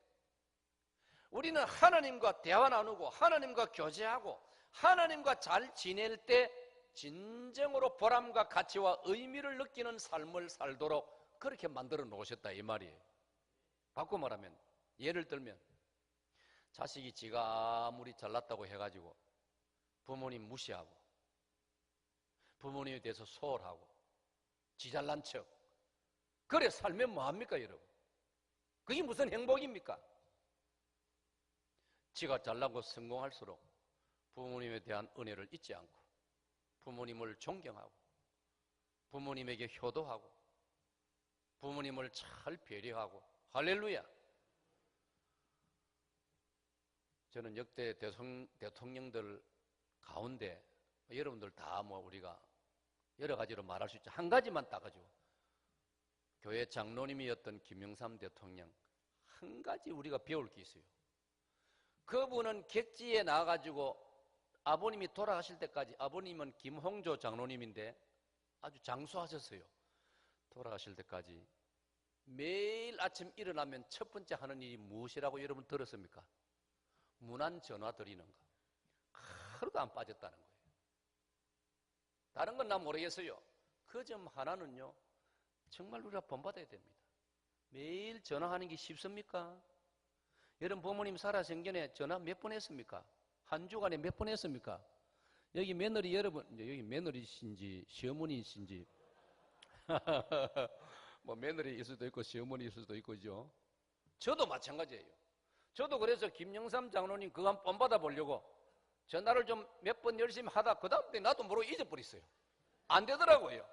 [SPEAKER 2] 우리는 하나님과 대화 나누고 하나님과 교제하고 하나님과 잘 지낼 때 진정으로 보람과 가치와 의미를 느끼는 삶을 살도록 그렇게 만들어 놓으셨다 이 말이에요. 바꿔 말하면, 예를 들면 자식이 지가 아무리 잘났다고 해가지고 부모님 무시하고 부모님에 대해서 소홀하고 지 잘난 척, 그래 살면 뭐합니까 여러분? 그게 무슨 행복입니까? 지가 잘나고 성공할수록 부모님에 대한 은혜를 잊지 않고 부모님을 존경하고 부모님에게 효도하고 부모님을 잘 배려하고. 할렐루야. 저는 역대 대통령들 가운데 여러분들 다 우리가 여러 가지로 말할 수 있죠. 한 가지만 따가지고, 교회 장로님이었던 김영삼 대통령, 한 가지 우리가 배울 게 있어요. 그분은 객지에 나가가지고 아버님이 돌아가실 때까지, 아버님은 김홍조 장로님인데 아주 장수하셨어요. 돌아가실 때까지 매일 아침 일어나면 첫 번째 하는 일이 무엇이라고 여러분 들었습니까? 문안 전화 드리는 거. 하루도 안 빠졌다는 거예요. 다른 건 난 모르겠어요. 그 점 하나는요, 정말 우리가 본받아야 됩니다. 매일 전화하는 게 쉽습니까? 여러분 부모님 살아생 전에 전화 몇 번 했습니까? 한 주간에 몇 번 했습니까? 여기 며느리 여러분, 여기 며느리신지 시어머니신지 뭐 며느리일 수도 있고 시어머니일 수도 있고죠. 저도 마찬가지예요. 저도 그래서 김영삼 장로님 그거 한번 본받아 보려고 전화를 좀 몇 번 열심히 하다 그 다음 때 나도 모르고 잊어버렸어요. 안 되더라고요.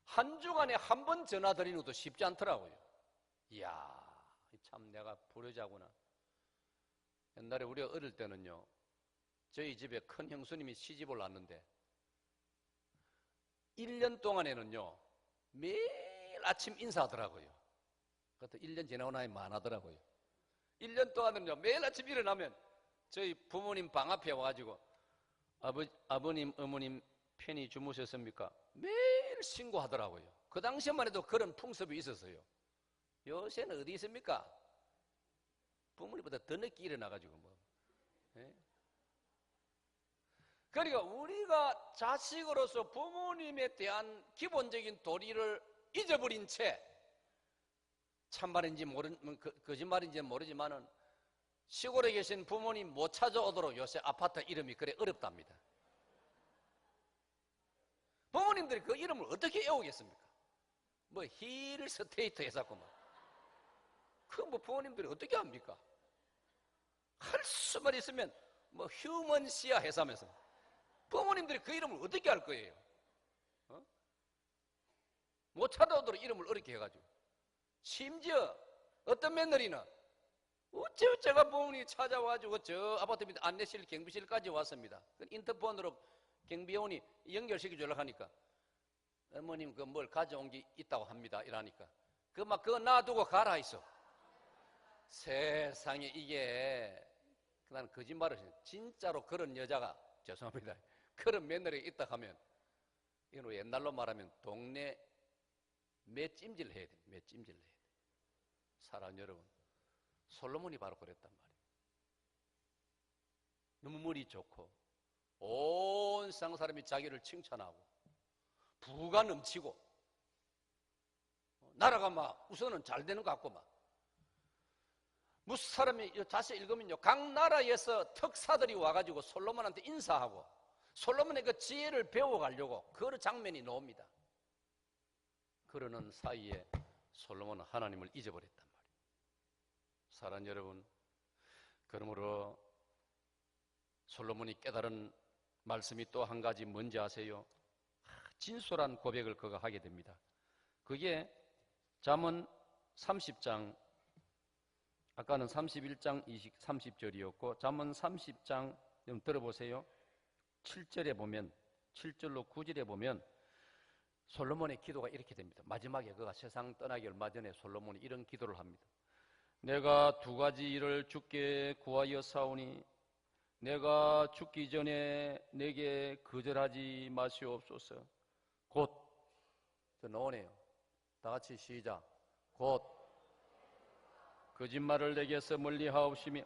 [SPEAKER 2] 한 주간에 한 번 전화 드리는 것도 쉽지 않더라고요. 이야, 참 내가 불효자구나. 옛날에 우리가 어릴 때는요, 저희 집에 큰 형수님이 시집을 왔는데 1년 동안에는요 매일 아침 인사하더라고요. 그것도 1년 지나고 나니 많아더라고요. 1년 동안은요 매일 아침 일어나면 저희 부모님 방 앞에 와가지고 아버님 어머님 편히 주무셨습니까? 매일 신고하더라고요. 그 당시만 해도 그런 풍습이 있었어요. 요새는 어디 있습니까? 부모님보다 더 늦게 일어나가지고 뭐. 네? 그러니까 우리가 자식으로서 부모님에 대한 기본적인 도리를 잊어버린 채, 참말인지 거짓말인지 모르지만은 시골에 계신 부모님 못 찾아오도록 요새 아파트 이름이 그래 어렵답니다. 부모님들이 그 이름을 어떻게 외우겠습니까? 뭐 힐 스테이트 해서구만. 그 뭐 부모님들이 어떻게 합니까? 할 수만 있으면 뭐 휴먼시아 해서면서 부모님들이 그 이름을 어떻게 할 거예요? 못 찾아오도록 이름을 어렵게 해가지고. 심지어 어떤 며느리는 어째가 부모님이 찾아와가지고 저 아파트 밑에 안내실 경비실까지 왔습니다. 인터폰으로 경비원이 연결시켜 주려고 하니까 어머님 그 뭘 가져온 게 있다고 합니다. 이러니까 그거 놔두고 가라 했어. 세상에 이게 나는 거짓말을 해요. 진짜로 그런 여자가 죄송합니다. 그런 며느리가 있다 하면 이건 옛날로 말하면 동네 매찜질 해야 돼. 매찜질 해야 돼. 사랑하는 여러분, 솔로몬이 바로 그랬단 말이에요. 너무 머리 좋고 온 세상 사람이 자기를 칭찬하고 부가 넘치고 나라가 막 우선은 잘 되는 것 같고 막 무슨 사람이 자세히 읽으면요 각 나라에서 특사들이 와가지고 솔로몬한테 인사하고 솔로몬의 그 지혜를 배워가려고 그런 장면이 나옵니다. 그러는 사이에 솔로몬은 하나님을 잊어버렸단 말이에요. 사랑하는 여러분, 그러므로 솔로몬이 깨달은 말씀이 또 한 가지 뭔지 아세요? 진솔한 고백을 그가 하게 됩니다. 그게 잠언 30장, 아까는 31장 30절이었고 잠언 30장 좀 들어보세요. 7절에 보면 7절로 9절에 보면 솔로몬의 기도가 이렇게 됩니다. 마지막에 그가 세상 떠나기 얼마 전에 솔로몬이 이런 기도를 합니다. 내가 두 가지 일을 주께 구하여 사오니 내가 죽기 전에 내게 거절하지 마시옵소서. 곧, 저 나오네요. 다 같이 시작. 곧 거짓말을 내게서 멀리 하옵시며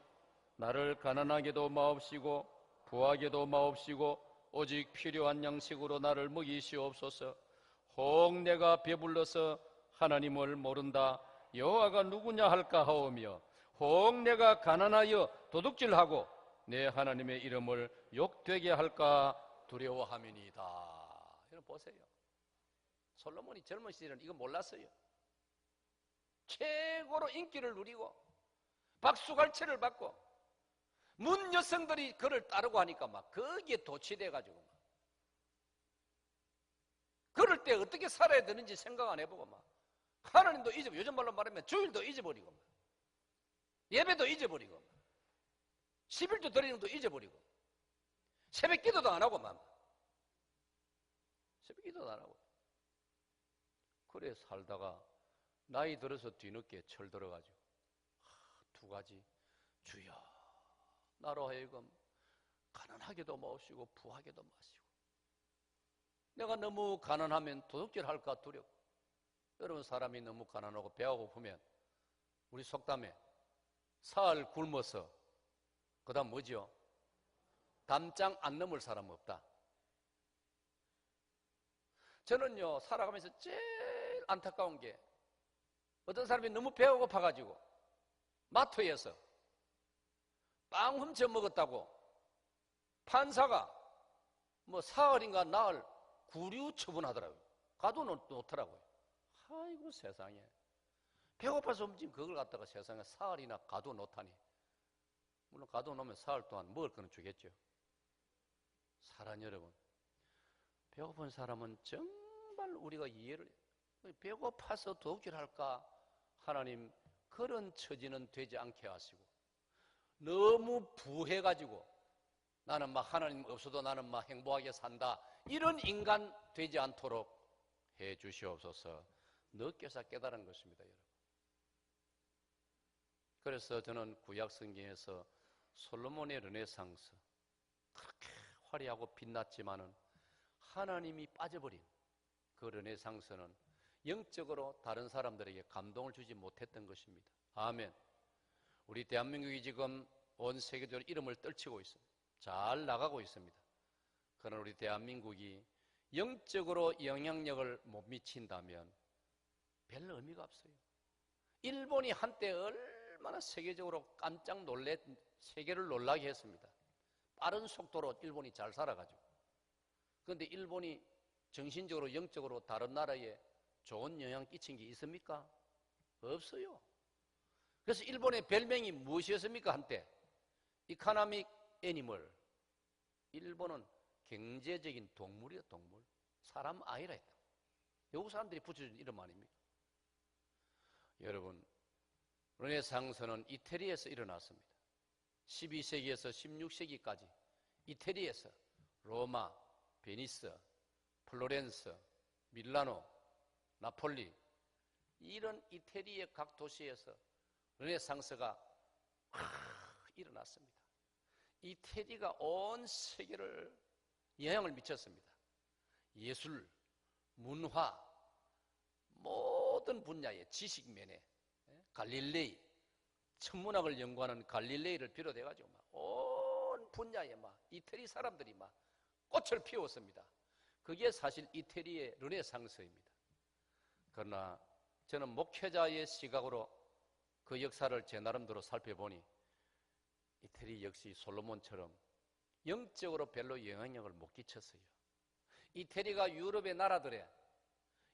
[SPEAKER 2] 나를 가난하게도 마옵시고 부하게도 마옵시고 오직 필요한 양식으로 나를 먹이시옵소서. 혹 내가 배불러서 하나님을 모른다 여호와가 누구냐 할까 하오며 혹 내가 가난하여 도둑질하고 내 하나님의 이름을 욕되게 할까 두려워함이니이다. 여러분 보세요. 솔로몬이 젊은 시절은 이거 몰랐어요. 최고로 인기를 누리고 박수갈채를 받고 문 여성들이 그를 따르고 하니까 막 거기에 도취돼가지고 막 그럴 때 어떻게 살아야 되는지 생각 안 해보고 막 하나님도 잊어버리고 요즘 말로 말하면 주일도 잊어버리고 막 예배도 잊어버리고 막 11조 드리는 것도 잊어버리고 새벽 기도도 안 하고 막 새벽 기도도 안 하고 그래 살다가 나이 들어서 뒤늦게 철들어가지고 두 가지 주여 나로 하여금 가난하게도 마시고 부하게도 마시고 내가 너무 가난하면 도둑질 할까 두렵고 여러분 사람이 너무 가난하고 배가 고프면 우리 속담에 사흘 굶어서 그 다음 뭐죠? 담장 안 넘을 사람 없다. 저는요 살아가면서 제일 안타까운 게 어떤 사람이 너무 배가 고파가지고 마트에서 빵 훔쳐 먹었다고 판사가 뭐 사흘인가 나흘 구류 처분하더라고요. 가둬놓더라고요. 아이고 세상에 배고파서 훔친 그걸 갖다가 세상에 사흘이나 가둬놓다니. 물론 가둬놓으면 사흘 동안 먹을 거는 주겠죠. 사랑하는 여러분, 배고픈 사람은 정말 우리가 이해를 해요. 배고파서 도둑질할까? 하나님 그런 처지는 되지 않게 하시고 너무 부해가지고 나는 막 하나님 없어도 나는 막 행복하게 산다 이런 인간 되지 않도록 해 주시옵소서. 늦게서 깨달은 것입니다, 여러분. 그래서 저는 구약 성경에서 솔로몬의 르네상스 그렇게 화려하고 빛났지만은 하나님이 빠져버린 그 르네상스는 영적으로 다른 사람들에게 감동을 주지 못했던 것입니다. 아멘. 우리 대한민국이 지금 온 세계적으로 이름을 떨치고 있습니다. 잘 나가고 있습니다. 그러나 우리 대한민국이 영적으로 영향력을 못 미친다면 별 의미가 없어요. 일본이 한때 얼마나 세계적으로 깜짝 놀래 세계를 놀라게 했습니다. 빠른 속도로 일본이 잘 살아가지고. 그런데 일본이 정신적으로 영적으로 다른 나라에 좋은 영향 끼친 게 있습니까? 없어요. 그래서 일본의 별명이 무엇이었습니까? 한때 이코노믹 애니멀. 일본은 경제적인 동물이야, 동물. 사람 아니라 했다. 외국 사람들이 붙여준 이름 아닙니까? 여러분, 르네상스는 이태리에서 일어났습니다. 12세기에서 16세기까지 이태리에서 로마, 베니스, 플로렌스, 밀라노, 나폴리 이런 이태리의 각 도시에서 르네상스가 일어났습니다. 이태리가 온 세계를 영향을 미쳤습니다. 예술, 문화, 모든 분야의 지식면에 갈릴레이, 천문학을 연구하는 갈릴레이를 비롯해가지고 온 분야에 이태리 사람들이 꽃을 피웠습니다. 그게 사실 이태리의 르네상스입니다. 그러나 저는 목회자의 시각으로 그 역사를 제 나름대로 살펴보니 이태리 역시 솔로몬처럼 영적으로 별로 영향력을 못 끼쳤어요. 이태리가 유럽의 나라들에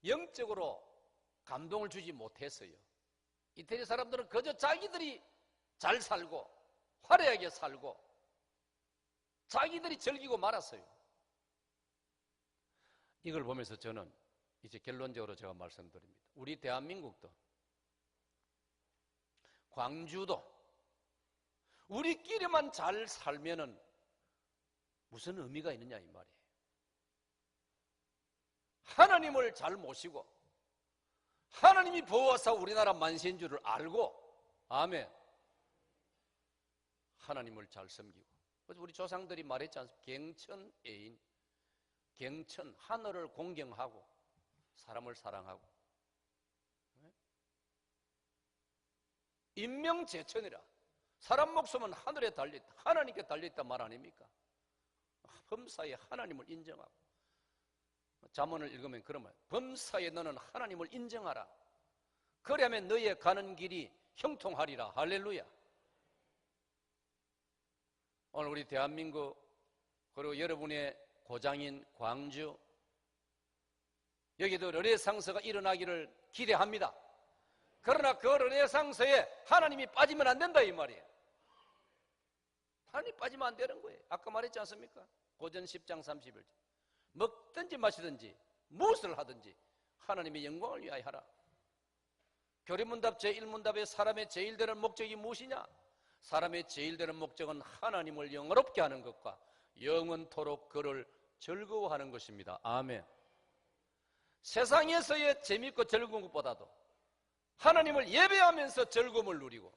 [SPEAKER 2] 영적으로 감동을 주지 못했어요. 이태리 사람들은 그저 자기들이 잘 살고 화려하게 살고 자기들이 즐기고 말았어요. 이걸 보면서 저는 이제 결론적으로 제가 말씀드립니다. 우리 대한민국도 광주도 우리끼리만 잘 살면은 무슨 의미가 있느냐 이 말이에요. 하나님을 잘 모시고 하나님이 보호하사 우리나라 만세인 줄을 알고 아멘 하나님을 잘 섬기고 그래서 우리 조상들이 말했지 않습니까? 경천애인 경천 하늘을 공경하고 사람을 사랑하고 인명재천이라 사람 목숨은 하늘에 달려있다 하나님께 달려있다 말 아닙니까? 범사에 하나님을 인정하고 잠언을 읽으면 그러면 범사에 너는 하나님을 인정하라 그러면 너의 가는 길이 형통하리라 할렐루야. 오늘 우리 대한민국 그리고 여러분의 고장인 광주 여기도 르네상스가 일어나기를 기대합니다. 그러나 그 르네상스에 하나님이 빠지면 안 된다 이 말이에요. 하나님이 빠지면 안 되는 거예요. 아까 말했지 않습니까? 고전 10장 31절 먹든지 마시든지 무엇을 하든지 하나님의 영광을 위하여 하라. 교리문답 제1문답에 사람의 제일 되는 목적이 무엇이냐? 사람의 제일 되는 목적은 하나님을 영화롭게 하는 것과 영원토록 그를 즐거워하는 것입니다. 아멘. 세상에서의 재밌고 즐거운 것보다도 하나님을 예배하면서 즐거움을 누리고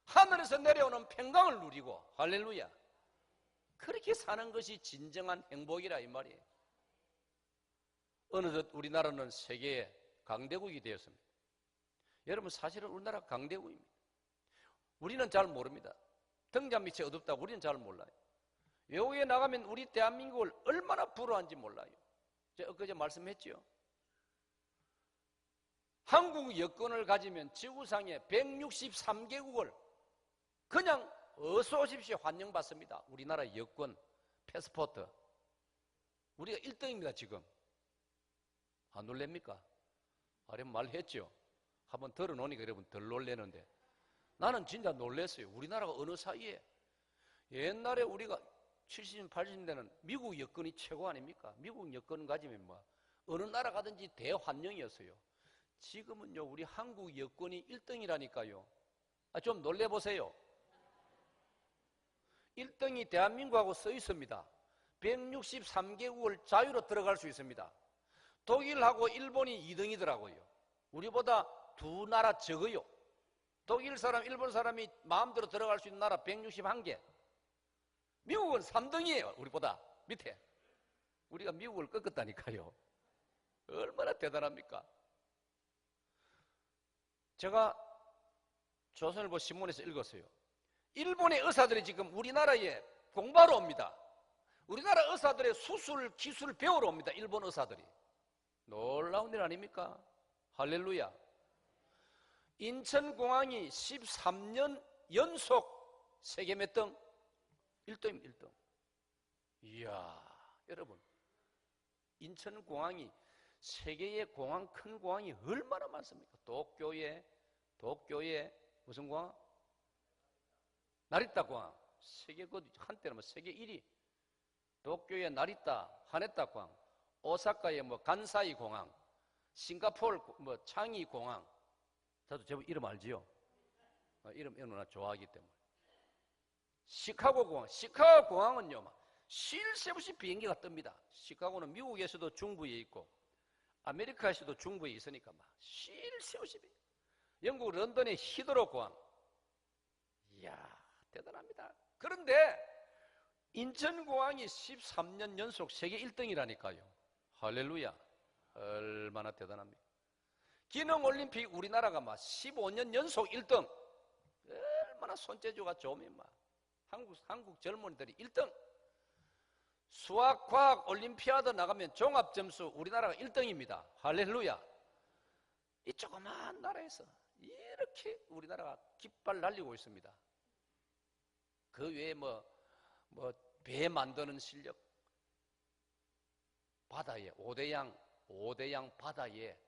[SPEAKER 2] 하늘에서 내려오는 평강을 누리고 할렐루야 그렇게 사는 것이 진정한 행복이라 이 말이에요. 어느덧 우리나라는 세계의 강대국이 되었습니다. 여러분 사실은 우리나라가 강대국입니다. 우리는 잘 모릅니다. 등잔 밑이 어둡다고 우리는 잘 몰라요. 외국에 나가면 우리 대한민국을 얼마나 부러워한지 몰라요. 제가 엊그제 말씀했죠. 한국 여권을 가지면 지구상에 163개국을 그냥 어서 오십시오 환영받습니다. 우리나라 여권, 패스포트 우리가 1등입니다 지금. 안 놀랍니까? 아래 말했죠. 한번 들어놓으니까 여러분 덜 놀래는데 나는 진짜 놀랐어요. 우리나라가 어느 사이에 옛날에 우리가 70년 80년대는 미국 여권이 최고 아닙니까? 미국 여권 가지면 어느 나라 가든지 대환영이었어요. 지금은요 우리 한국 여권이 1등이라니까요. 좀 놀래보세요. 1등이 대한민국하고 써 있습니다. 163개국을 자유로 들어갈 수 있습니다. 독일하고 일본이 2등이더라고요. 우리보다 두 나라 적어요. 독일 사람, 일본 사람이 마음대로 들어갈 수 있는 나라 161개. 미국은 3등이에요. 우리보다 밑에. 우리가 미국을 꺾었다니까요. 얼마나 대단합니까? 제가 조선일보 신문에서 읽었어요. 일본의 의사들이 지금 우리나라에 공부하러 옵니다. 우리나라 의사들의 수술 기술을 배우러 옵니다. 일본 의사들이. 놀라운 일 아닙니까? 할렐루야. 인천공항이 13년 연속 세계 몇 등? 1등입니다. 1등. 이야, 여러분 인천공항이 세계의 공항, 큰 공항이 얼마나 많습니까? 도쿄에 무슨 공항? 나리타 공항. 세계 한때는 세계 1위. 도쿄의 나리타, 하네타 공항. 오사카의 간사이 공항. 싱가포르 창이 공항. 저도 제법 이름 알지요? 이름 나 좋아하기 때문에. 시카고 공항. 시카고 공항은요, 쉴 새 없이 비행기가 뜹니다. 시카고는 미국에서도 중부에 있고 아메리카에서도 중부에 있으니까 막 쉴 새 없이 영국 런던의 히드로 공항. 이야, 대단합니다. 그런데 인천공항이 13년 연속 세계 1등이라니까요. 할렐루야. 얼마나 대단합니까? 기능올림픽 우리나라가 막 15년 연속 1등. 얼마나 손재주가 좋으면 막 한국 젊은이들이 1등. 수학, 과학, 올림피아드 나가면 종합점수 우리나라가 1등입니다. 할렐루야. 이 조그마한 나라에서 이렇게 우리나라가 깃발 날리고 있습니다. 그 외에 배 만드는 실력, 바다에, 오대양 바다에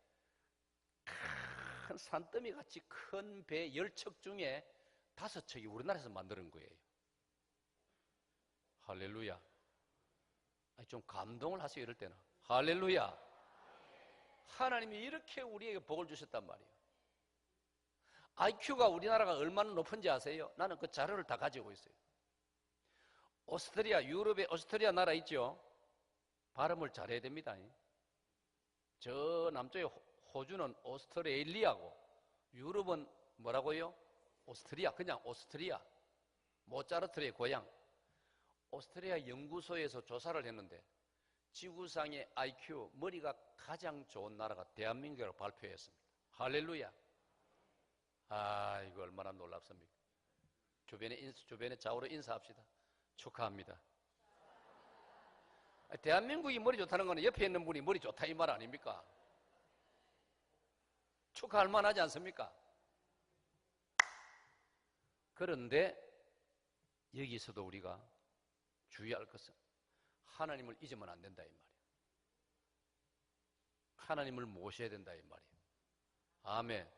[SPEAKER 2] 큰 산더미 같이 큰 배 10척 중에 5척이 우리나라에서 만드는 거예요. 할렐루야. 아니, 좀 감동을 하세요, 이럴 때는. 할렐루야. 하나님이 이렇게 우리에게 복을 주셨단 말이에요. IQ가 우리나라가 얼마나 높은지 아세요? 나는 그 자료를 다 가지고 있어요. 오스트리아, 유럽의 오스트리아 나라 있죠? 발음을 잘해야 됩니다. 저 남쪽에 호주는 오스트레일리아고, 유럽은 뭐라고요? 오스트리아, 그냥 오스트리아. 모차르트의 고향. 오스트리아 연구소에서 조사를 했는데 지구상의 IQ, 머리가 가장 좋은 나라가 대한민국이라고 발표했습니다. 할렐루야. 아, 이거 얼마나 놀랍습니까? 주변에 좌우로 인사합시다. 축하합니다. 대한민국이 머리 좋다는 거는 옆에 있는 분이 머리 좋다 이 말 아닙니까? 축하할 만하지 않습니까? 그런데 여기서도 우리가 주의할 것은 하나님을 잊으면 안 된다 이 말이에요. 하나님을 모셔야 된다 이 말이에요. 아멘.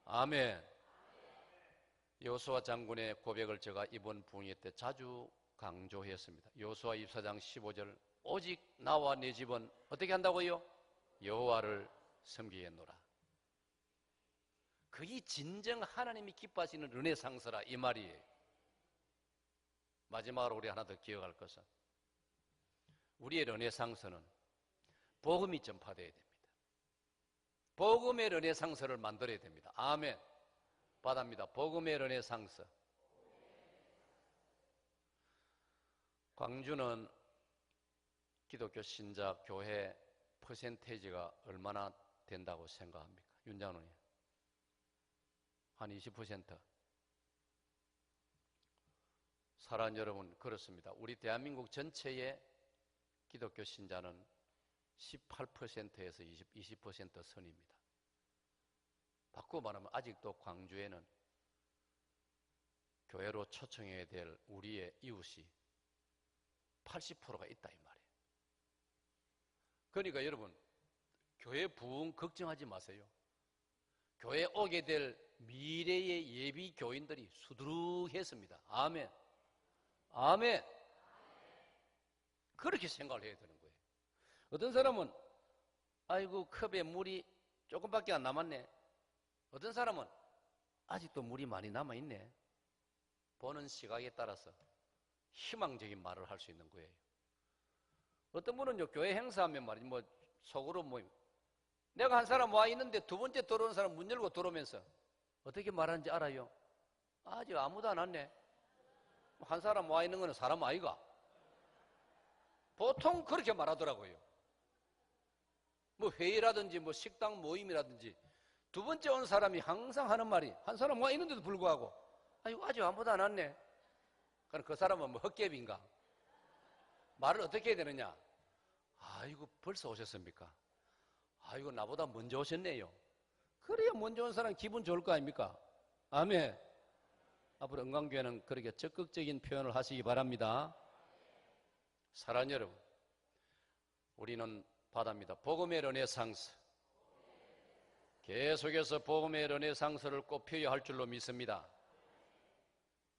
[SPEAKER 2] 아멘. 여호수아 장군의 고백을 제가 이번 부흥회 때 자주 강조했습니다. 여호수아 24장 15절 오직 나와 내 집은 어떻게 한다고요? 여호와를 섬기겠노라. 그게 진정 하나님이 기뻐하시는 르네상스라 이 말이에요. 마지막으로 우리 하나 더 기억할 것은 우리의 르네상스는 복음이 전파되어야 됩니다. 복음의 르네상스를 만들어야 됩니다. 아멘. 받합니다. 복음의 르네상스. 광주는 기독교 신자 교회 퍼센테이지가 얼마나 된다고 생각합니까? 윤 장로님. 한 20%. 사랑하는 여러분, 그렇습니다. 우리 대한민국 전체의 기독교 신자는 18%에서 20% 선입니다. 바꾸고 말하면 아직도 광주에는 교회로 초청해야 될 우리의 이웃이 80%가 있다 이 말이에요. 그러니까 여러분, 교회 부흥 걱정하지 마세요. 교회에 오게 될 미래의 예비 교인들이 수두룩했습니다. 아멘. 아멘. 그렇게 생각을 해야 되는 거예요. 어떤 사람은 아이고 컵에 물이 조금밖에 안 남았네. 어떤 사람은 아직도 물이 많이 남아있네. 보는 시각에 따라서 희망적인 말을 할 수 있는 거예요. 어떤 분은요, 교회 행사하면 말이지, 속으로 내가 한 사람 와 있는데 두 번째 들어오는 사람 문 열고 들어오면서 어떻게 말하는지 알아요? 아직 아무도 안 왔네. 한 사람 와 있는 거는 사람 아이가? 보통 그렇게 말하더라고요. 회의라든지 식당 모임이라든지 두 번째 온 사람이 항상 하는 말이 한 사람 와 있는데도 불구하고 아이고 아직 아무도 안 왔네. 그럼 그 사람은 헛개비인가? 말을 어떻게 해야 되느냐? 아이고 벌써 오셨습니까? 아이고 나보다 먼저 오셨네요. 그래야 먼저 온 사람 기분 좋을 거 아닙니까? 아멘. 앞으로 은광교회는 그렇게 적극적인 표현을 하시기 바랍니다. 사랑하는 여러분, 우리는 바답니다. 복음의 르네상스. 계속해서 복음의 르네상스를 꽃피워야 할 줄로 믿습니다.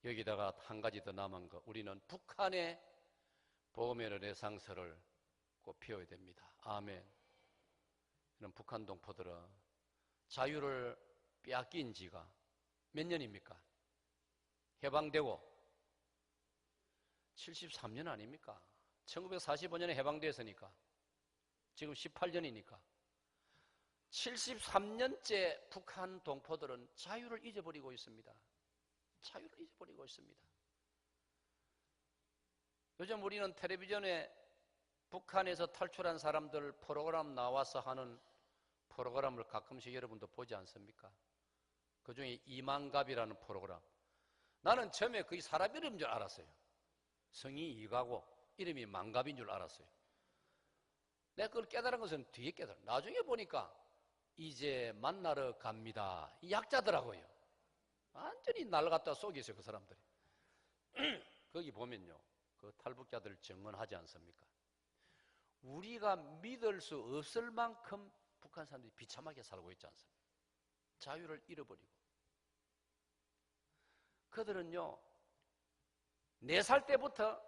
[SPEAKER 2] 여기다가 한 가지 더 남은 거, 우리는 북한의 복음의 르네상스를 꽃피워야 됩니다. 아멘. 그럼 북한 동포들은 자유를 빼앗긴 지가 몇 년입니까? 해방되고 73년 아닙니까? 1945년에 해방됐으니까 지금 18년이니까 73년째 북한 동포들은 자유를 잊어버리고 있습니다. 자유를 잊어버리고 있습니다. 요즘 우리는 텔레비전에 북한에서 탈출한 사람들 프로그램 나와서 하는 프로그램을 가끔씩 여러분도 보지 않습니까? 그중에 이만갑이라는 프로그램. 나는 처음에 그게 사람 이름인 줄 알았어요. 성이 이가고 이름이 만갑인 줄 알았어요. 내가 그걸 깨달은 것은 뒤에 깨달았어요. 나중에 보니까 이제 만나러 갑니다. 이 약자더라고요. 완전히 날 갖다 속였어요, 그 사람들이. 거기 보면요, 그 탈북자들 증언하지 않습니까? 우리가 믿을 수 없을 만큼 북한 사람들이 비참하게 살고 있지 않습니까? 자유를 잃어버리고. 그들은요, 4살 때부터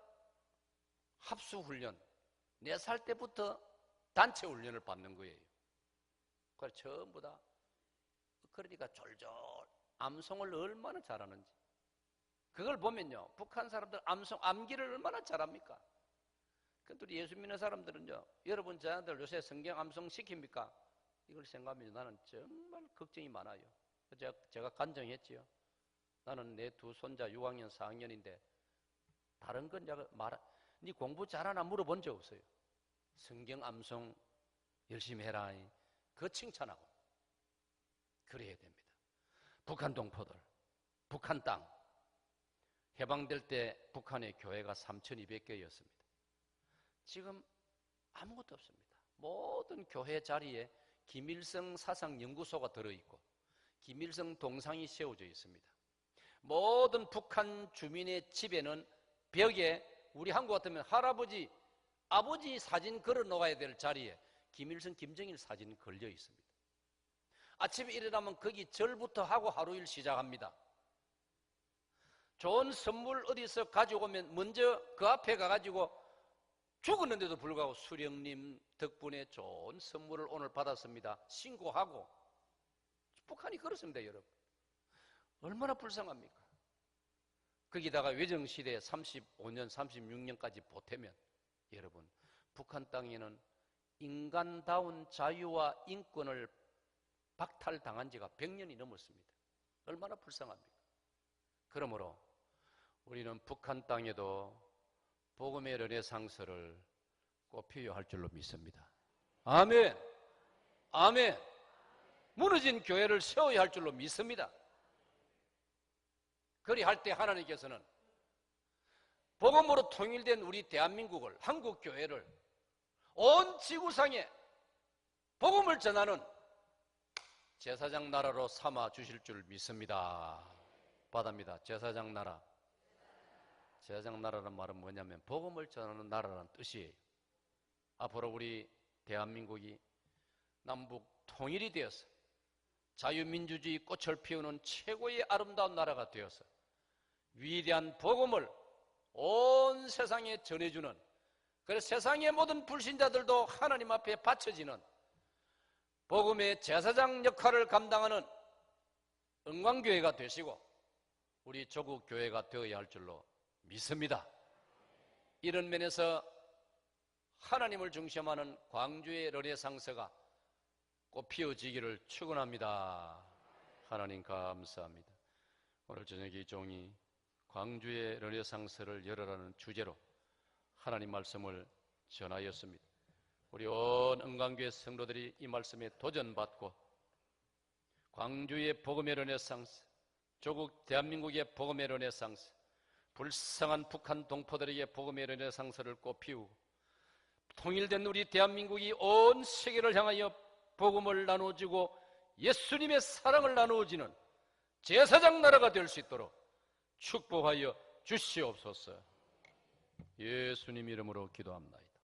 [SPEAKER 2] 합수훈련, 4살 때부터 단체 훈련을 받는 거예요. 그걸 전부 다, 그러니까 졸졸 암송을 얼마나 잘하는지. 그걸 보면요, 북한 사람들 암기를 얼마나 잘합니까? 근데 우리 예수 믿는 사람들은요, 여러분 저한테 요새 성경 암송 시킵니까? 이걸 생각하면 나는 정말 걱정이 많아요. 제가 간증했지요. 나는 내 2 손자 6학년, 4학년인데 다른 건 내가 네 공부 잘하나 물어본 적 없어요. 성경 암송 열심히 해라. 그거 칭찬하고 그래야 됩니다. 북한 동포들, 북한 땅 해방될 때 북한의 교회가 3,200개였습니다. 지금 아무것도 없습니다. 모든 교회 자리에 김일성 사상연구소가 들어있고 김일성 동상이 세워져 있습니다. 모든 북한 주민의 집에는 벽에 우리 한국 같으면 할아버지, 아버지 사진 걸어 놓아야 될 자리에 김일성, 김정일 사진이 걸려 있습니다. 아침에 일어나면 거기 절부터 하고 하루 일 시작합니다. 좋은 선물 어디서 가져오면 먼저 그 앞에 가가지고 죽었는데도 불구하고 수령님 덕분에 좋은 선물을 오늘 받았습니다. 신고하고. 북한이 그렇습니다, 여러분. 얼마나 불쌍합니까? 거기다가 외정시대 35년, 36년까지 보태면 여러분, 북한 땅에는 인간다운 자유와 인권을 박탈당한 지가 100년이 넘었습니다. 얼마나 불쌍합니까? 그러므로 우리는 북한 땅에도 복음의 르네상스를 꼭 필요할 줄로 믿습니다. 아멘. 아멘. 무너진 교회를 세워야 할 줄로 믿습니다. 그리할 때 하나님께서는 복음으로 통일된 우리 대한민국을, 한국 교회를 온 지구상에 복음을 전하는 제사장 나라로 삼아 주실 줄 믿습니다. 받합니다. 제사장 나라. 제사장 나라라는 말은 뭐냐면 복음을 전하는 나라라는 뜻이에요. 앞으로 우리 대한민국이 남북 통일이 되어서 자유민주주의 꽃을 피우는 최고의 아름다운 나라가 되어서 위대한 복음을 온 세상에 전해주는, 그래서 세상의 모든 불신자들도 하나님 앞에 바쳐지는 복음의 제사장 역할을 감당하는 은광교회가 되시고 우리 조국 교회가 되어야 할 줄로 믿습니다. 이런 면에서 하나님을 중심하는 광주의 르네상스가 꽃 피어지기를 축원합니다. 하나님 감사합니다. 오늘 저녁에 이 종이 광주의 르네상스를 열어라는 주제로 하나님 말씀을 전하였습니다. 우리 온 은광교회 성도들이 이 말씀에 도전받고 광주의 복음의 르네상스, 조국 대한민국의 복음의 르네상스, 불쌍한 북한 동포들에게 복음의 르네상스를 꽃피우고 통일된 우리 대한민국이 온 세계를 향하여 복음을 나누어주고 예수님의 사랑을 나누어지는 제사장 나라가 될 수 있도록 축복하여 주시옵소서. 예수님 이름으로 기도합니다.